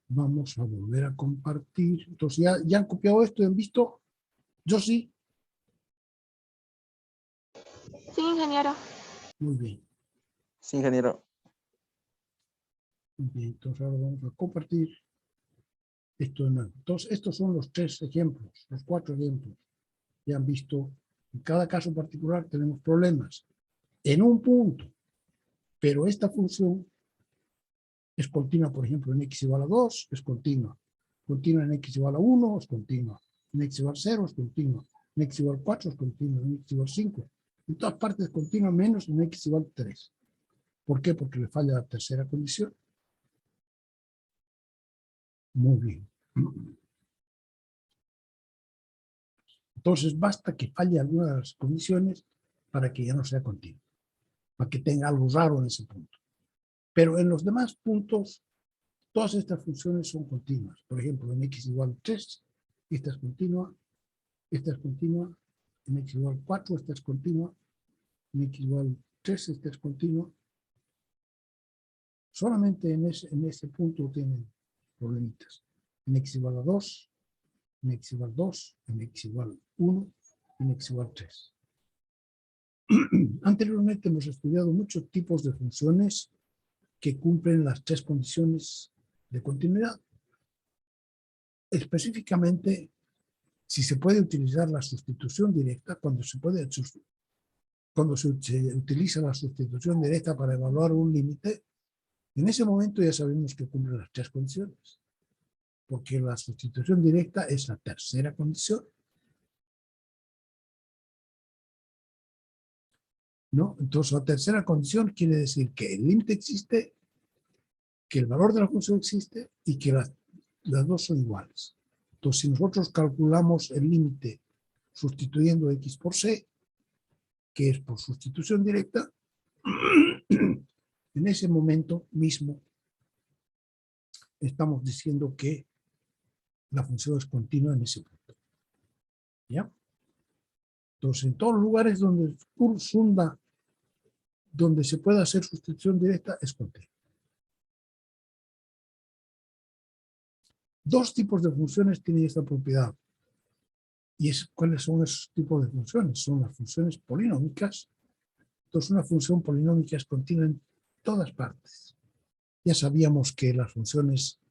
vamos a volver a compartir. Entonces, ¿ya han copiado esto y han visto? Yo sí. Sí, ingeniero. Muy bien. Sí, ingeniero. Muy bien. Entonces ahora vamos a compartir esto de nuevo. Entonces, estos son los 3 ejemplos, los 4 ejemplos. Ya han visto, en cada caso particular tenemos problemas en un punto, pero esta función es continua, por ejemplo, en x igual a 2 es continua, continua en x igual a 1 es continua, en x igual a 0 es continua, en x igual a 4 es continua, en x igual a 5, en todas partes es continua menos en x igual a 3. ¿Por qué? Porque le falla la tercera condición. Muy bien. Entonces basta que falle alguna de las condiciones para que ya no sea continua, para que tenga algo raro en ese punto. Pero en los demás puntos, todas estas funciones son continuas. Por ejemplo, en x igual a 3, esta es continua, en x igual a 4, esta es continua, en x igual a 3, esta es continua. Solamente en ese punto tienen problemitas. En x igual a 2, en x igual a 2, en x igual a 1, en x igual a 3. Anteriormente hemos estudiado muchos tipos de funciones que cumplen las 3 condiciones de continuidad. Específicamente, si se puede utilizar la sustitución directa, cuando se utiliza la sustitución directa para evaluar un límite, en ese momento ya sabemos que cumple las 3 condiciones, porque la sustitución directa es la tercera condición. ¿No? Entonces, la tercera condición quiere decir que el límite existe, que el valor de la función existe y que las dos son iguales. Entonces, si nosotros calculamos el límite sustituyendo x por c, que es por sustitución directa, en ese momento mismo estamos diciendo que la función es continua en ese punto. ¿Ya? Entonces, en todos los lugares donde donde se pueda hacer sustitución directa, es continua. Dos tipos de funciones tienen esta propiedad. ¿Y cuáles son esos tipos de funciones? Son las funciones polinómicas. Entonces, una función polinómica es continua en todas partes. Ya sabíamos que las funciones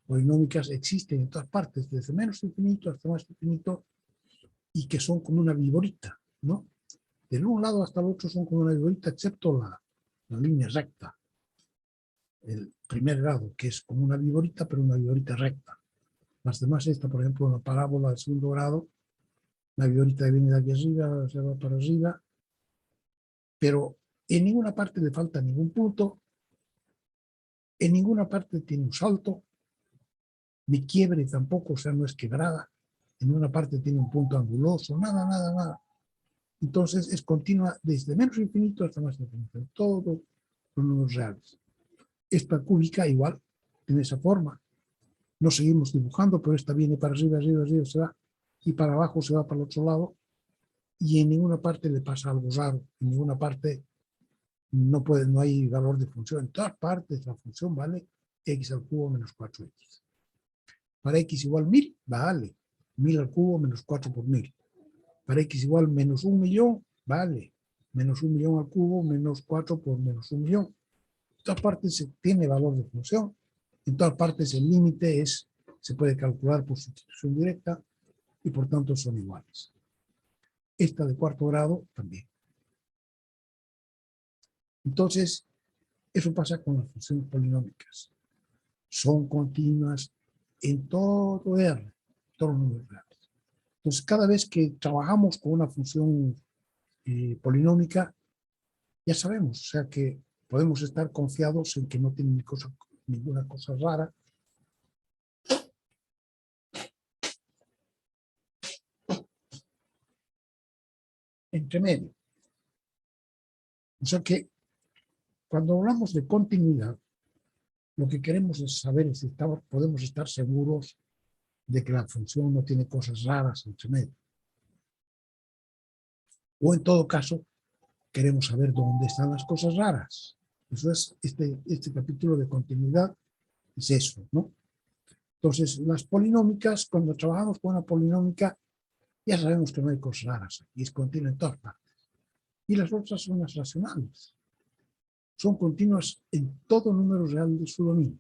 polinómicas existen en todas partes, desde menos infinito hasta más infinito, y que son como una viborita, ¿no? De un lado hasta el otro son como una viborita, excepto la línea recta. El primer grado, que es como una viborita, pero una viborita recta. Las demás, esta, por ejemplo, una parábola de segundo grado, la viborita viene de aquí arriba, se va para arriba, pero en ninguna parte le falta ningún punto, en ninguna parte tiene un salto, ni quiebre tampoco, o sea, no es quebrada, en una parte tiene un punto anguloso, nada, nada, nada. Entonces es continua desde menos infinito hasta más infinito, todos los números reales. Esta cúbica igual, en esa forma. No seguimos dibujando, pero esta viene para arriba, arriba, arriba, se va, y para abajo se va para el otro lado, y en ninguna parte le pasa algo raro, en ninguna parte no hay valor de función. En todas partes la función vale x al cubo menos 4x. Para x igual 1000, vale 1000 al cubo menos 4 por 1000. Para x igual menos 1.000.000, vale menos 1.000.000 al cubo menos 4 por menos 1.000.000. En todas partes se tiene valor de función. En todas partes el límite se puede calcular por sustitución directa y por tanto son iguales. Esta de cuarto grado también. Entonces, eso pasa con las funciones polinómicas. Son continuas en todo R, todos los números reales. Entonces, cada vez que trabajamos con una función polinómica, ya sabemos, o sea que podemos estar confiados en que no tiene ninguna cosa rara. Entre medio. O sea que cuando hablamos de continuidad, lo que queremos es saber si podemos estar seguros de que la función no tiene cosas raras entre medio. O en todo caso, queremos saber dónde están las cosas raras. Eso es este capítulo de continuidad, es eso, ¿no? Entonces, las polinómicas, cuando trabajamos con una polinómica, ya sabemos que no hay cosas raras, y es continua en todas partes. Y las otras son las racionales. Son continuas en todo número real de su dominio.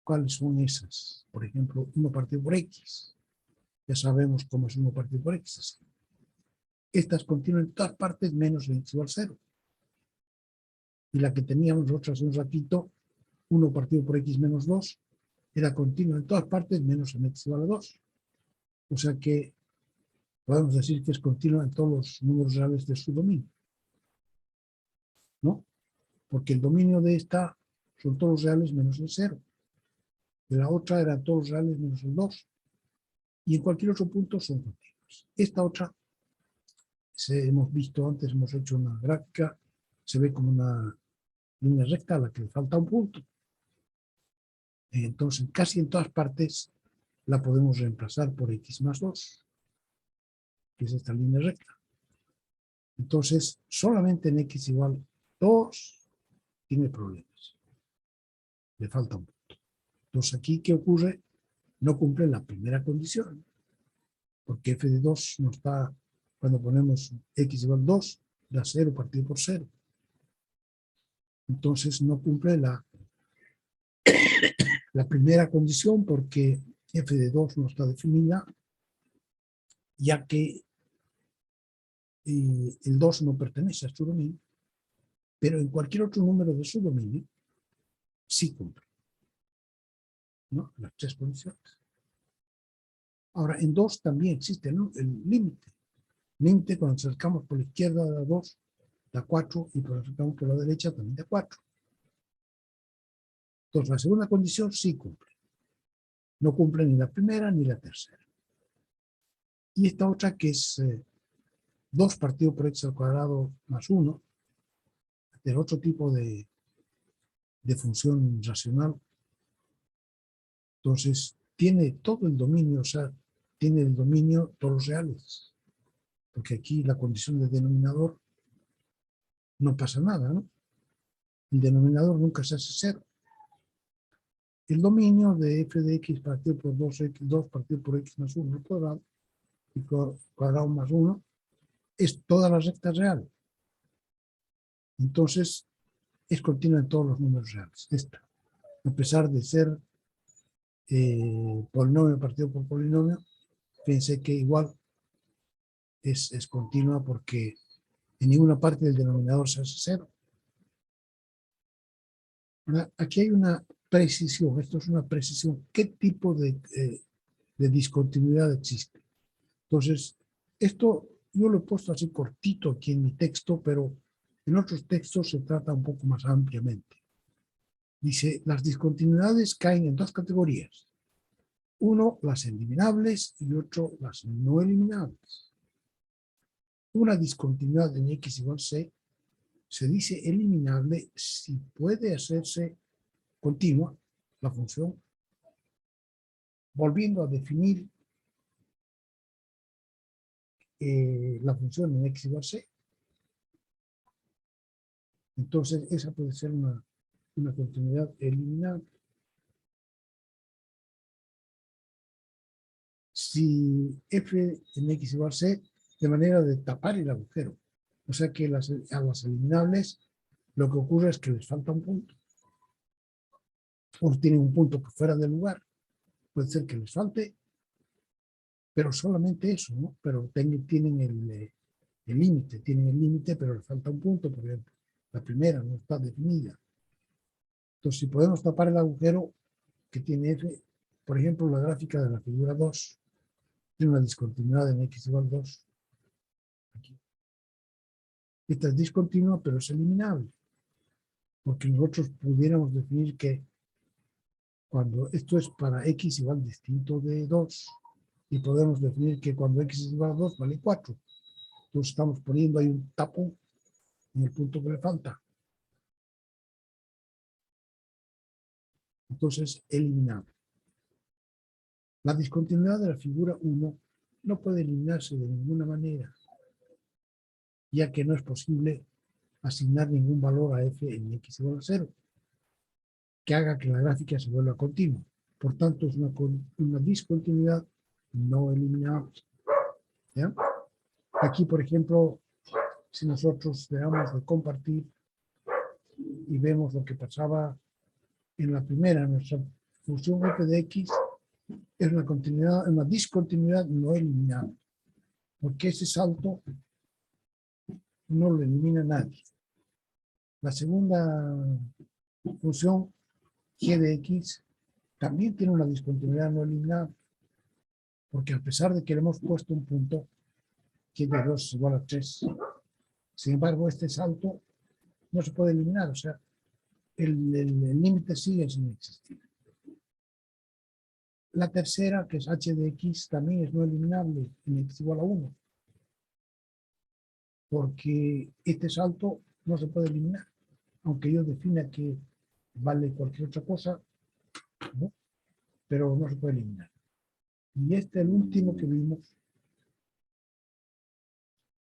¿Cuáles son esas? Por ejemplo, 1 partido por x. Ya sabemos cómo es 1 partido por x. Estas continúan en todas partes menos en x igual 0. Y la que teníamos nosotros hace un ratito, 1 partido por x menos 2, era continua en todas partes menos en x igual a 2. O sea que podemos decir que es continua en todos los números reales de su dominio. ¿No? Porque el dominio de esta son todos los reales menos el 0. De la otra eran todos los reales menos el 2. Y en cualquier otro punto son continuas. Esta otra, hemos visto antes, hemos hecho una gráfica, se ve como una línea recta a la que le falta un punto. Entonces, casi en todas partes la podemos reemplazar por x más 2, que es esta línea recta. Entonces, solamente en x igual 2 tiene problemas. Le falta un punto. Entonces, aquí, ¿qué ocurre? No cumple la primera condición. Porque f de 2 no está, cuando ponemos x igual 2, da 0 partido por 0. Entonces, no cumple la primera condición porque f de 2 no está definida, ya que el 2 no pertenece a su dominio, pero en cualquier otro número de su dominio sí cumple, ¿no? Las tres condiciones. Ahora, en 2 también existe, ¿no?, el límite. Límite cuando nos acercamos por la izquierda da 2, da 4, y cuando nos acercamos por la derecha también da 4. Entonces, la segunda condición sí cumple. No cumple ni la primera ni la tercera. Y esta otra que es 2 partido por x al cuadrado más 1, del otro tipo de función racional. Entonces, tiene todo el dominio, o sea, tiene el dominio todos los reales. Porque aquí la condición del denominador no pasa nada, ¿no? El denominador nunca se hace 0. El dominio de f de x partido por 2 partido por x más 1 al cuadrado, y cuadrado más 1, es toda la recta real. Entonces, es continua en todos los números reales. Esta, a pesar de ser polinomio partido por polinomio, pensé que igual es continua porque en ninguna parte del denominador se hace 0. Ahora, aquí hay una precisión, esto es una precisión. ¿Qué tipo de discontinuidad existe? Entonces, esto yo lo he puesto así cortito aquí en mi texto, pero en otros textos se trata un poco más ampliamente. Dice, las discontinuidades caen en 2 categorías. Uno, las eliminables, y otro, las no eliminables. Una discontinuidad en x igual c se dice eliminable si puede hacerse continua la función, volviendo a definir la función en x igual c. Entonces, esa puede ser una continuidad eliminable. Si f en x igual c, de manera de tapar el agujero. O sea que a las eliminables lo que ocurre es que les falta un punto. O tienen un punto que fuera del lugar. Puede ser que les falte, pero solamente eso, ¿no? Pero tienen el límite, pero les falta un punto, por ejemplo. La primera no está definida. Entonces, si podemos tapar el agujero que tiene f, por ejemplo, la gráfica de la figura 2, tiene una discontinuidad en x igual 2. Aquí. Esta es discontinua, pero es eliminable. Porque nosotros pudiéramos definir que cuando esto es para x igual distinto de 2, y podemos definir que cuando x es igual a 2 vale 4. Entonces estamos poniendo ahí un tapón en el punto que le falta. Entonces, eliminable. La discontinuidad de la figura 1 no puede eliminarse de ninguna manera, ya que no es posible asignar ningún valor a f en x igual a 0, que haga que la gráfica se vuelva continua. Por tanto, es una discontinuidad no eliminable. ¿Ya? Aquí, por ejemplo, si nosotros dejamos de compartir y vemos lo que pasaba en la primera, nuestra función f de x es una discontinuidad no eliminable, porque ese salto no lo elimina nadie. La segunda función g de x también tiene una discontinuidad no eliminable, porque a pesar de que le hemos puesto un punto, g de 2 es igual a 3, sin embargo este salto no se puede eliminar, o sea, el límite sigue sin existir. La tercera, que es h de x, también es no eliminable en x igual a 1, porque este salto no se puede eliminar, aunque yo defina que vale cualquier otra cosa, ¿no? Pero no se puede eliminar. Y este, el último que vimos,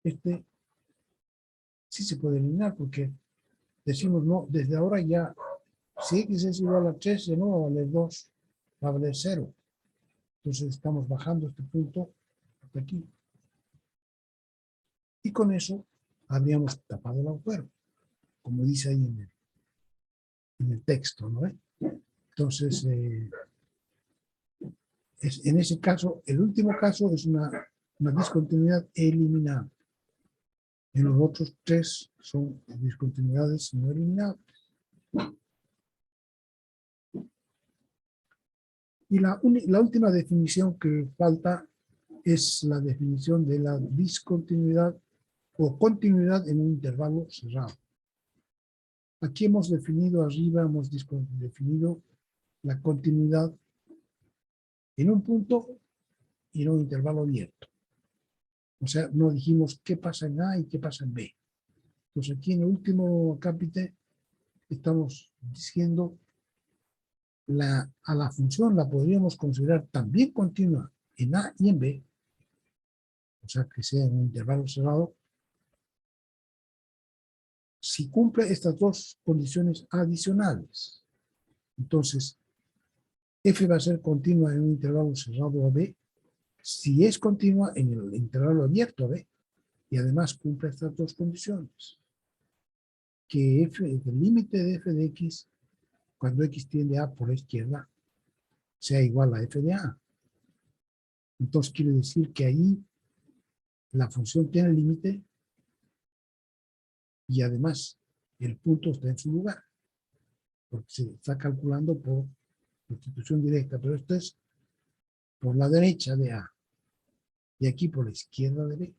este sí se puede eliminar, porque decimos, no, desde ahora ya, si x es igual a 3, ya no va a valer 2, va a valer 0. Entonces estamos bajando este punto hasta aquí. Y con eso habríamos tapado el agujero, como dice ahí en el texto, ¿no? Entonces, en ese caso, el último caso es una discontinuidad eliminable. En los otros tres son discontinuidades no eliminables. Y la última definición que falta es la definición de la discontinuidad o continuidad en un intervalo cerrado. Aquí hemos definido arriba, hemos definido la continuidad en un punto y en un intervalo abierto. O sea, no dijimos qué pasa en A y qué pasa en B. Entonces aquí en el último capítulo estamos diciendo a la función la podríamos considerar también continua en A y en B, o sea que sea en un intervalo cerrado, si cumple estas dos condiciones adicionales. Entonces, f va a ser continua en un intervalo cerrado a B, si es continua en el intervalo abierto a B, y además cumple estas dos condiciones. Que el límite de f de x, cuando x tiende a por la izquierda, sea igual a f de a. Entonces quiere decir que ahí la función tiene límite y además el punto está en su lugar, porque se está calculando por sustitución directa, pero esto es por la derecha de A y aquí por la izquierda de B,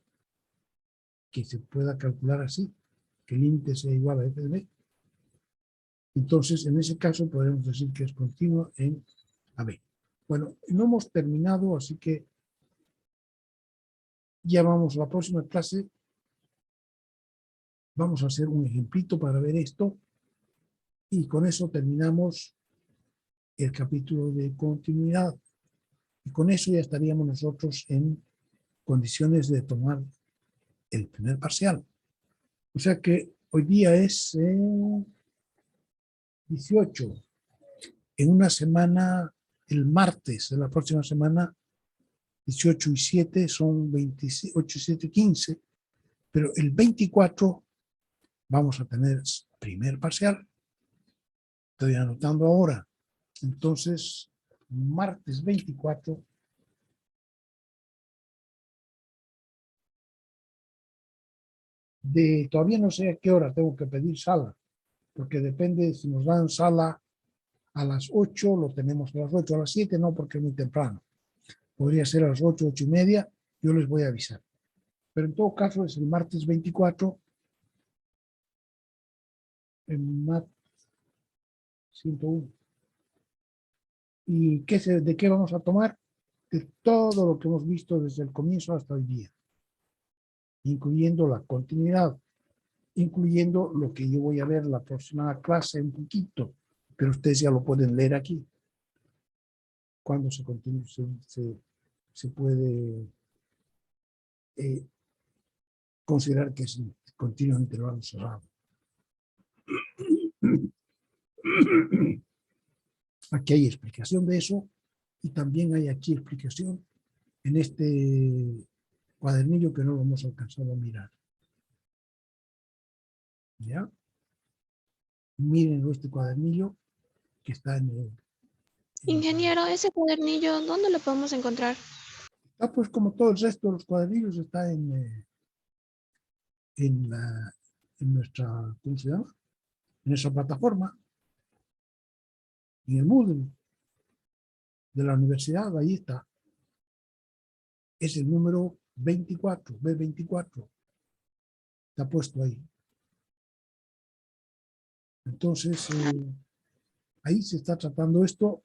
que se pueda calcular así, que el límite sea igual a f de B. Entonces, en ese caso podemos decir que es continuo en AB. Bueno, no hemos terminado, así que ya vamos a la próxima clase. Vamos a hacer un ejemplito para ver esto y con eso terminamos el capítulo de continuidad. Y con eso ya estaríamos nosotros en condiciones de tomar el primer parcial. O sea que Hoy día es 18. En una semana, el martes de la próxima semana, 18 y 7 son 28, 7, 15. Pero el 24 vamos a tener primer parcial. Estoy anotando ahora. Entonces, martes 24. Todavía no sé a qué hora tengo que pedir sala, porque depende si nos dan sala a las 8, lo tenemos a las 8, a las 7 no, porque es muy temprano. Podría ser a las 8, 8 y media, yo les voy a avisar. Pero en todo caso es el martes 24, en MAT 101. ¿Y de qué vamos a tomar? De todo lo que hemos visto desde el comienzo hasta hoy día, incluyendo la continuidad, incluyendo lo que yo voy a ver la próxima clase un poquito, pero ustedes ya lo pueden leer aquí. Cuando se puede considerar que es continuo intervalo cerrado. Aquí hay explicación de eso y también hay aquí explicación en este cuadernillo que no lo hemos alcanzado a mirar. ¿Ya? Miren este cuadernillo que está en el... Ingeniero, ese cuadernillo, ¿dónde lo podemos encontrar? Está pues como todo el resto de los cuadernillos, está en nuestra, ¿cómo se llama? En esa plataforma, en el Moodle de la universidad, ahí está. Es el número 24, B24. Está puesto ahí. Entonces, ahí se está tratando esto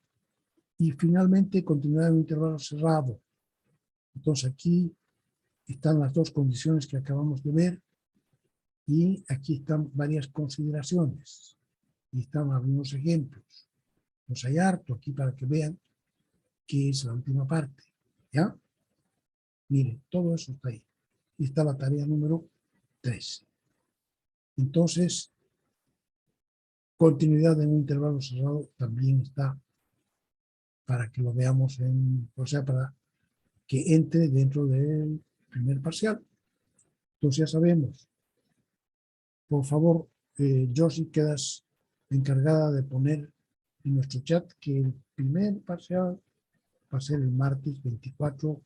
y finalmente continuidad en un intervalo cerrado. Entonces aquí están las dos condiciones que acabamos de ver y aquí están varias consideraciones y están algunos ejemplos. Pues hay harto aquí para que vean qué es la última parte. ¿Ya? Miren, todo eso está ahí. Y está la tarea número 13. Entonces, continuidad en un intervalo cerrado también está para que lo veamos o sea, para que entre dentro del primer parcial. Entonces ya sabemos. Por favor, Josie, quedas encargada de poner en nuestro chat que el primer parcial va a ser el martes 24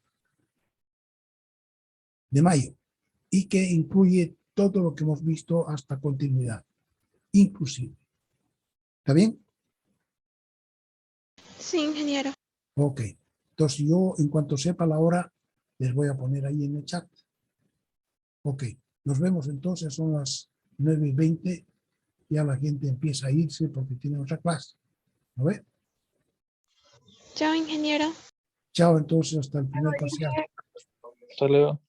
de mayo y que incluye todo lo que hemos visto hasta continuidad, inclusive. ¿Está bien? Sí, ingeniero. Ok. Entonces yo, en cuanto sepa la hora, les voy a poner ahí en el chat. Ok. Nos vemos entonces, son las 9:20. Ya la gente empieza a irse porque tiene otra clase. ¿No ve? Chao, ingeniero. Chao, entonces, hasta el primer parcial. Hasta luego.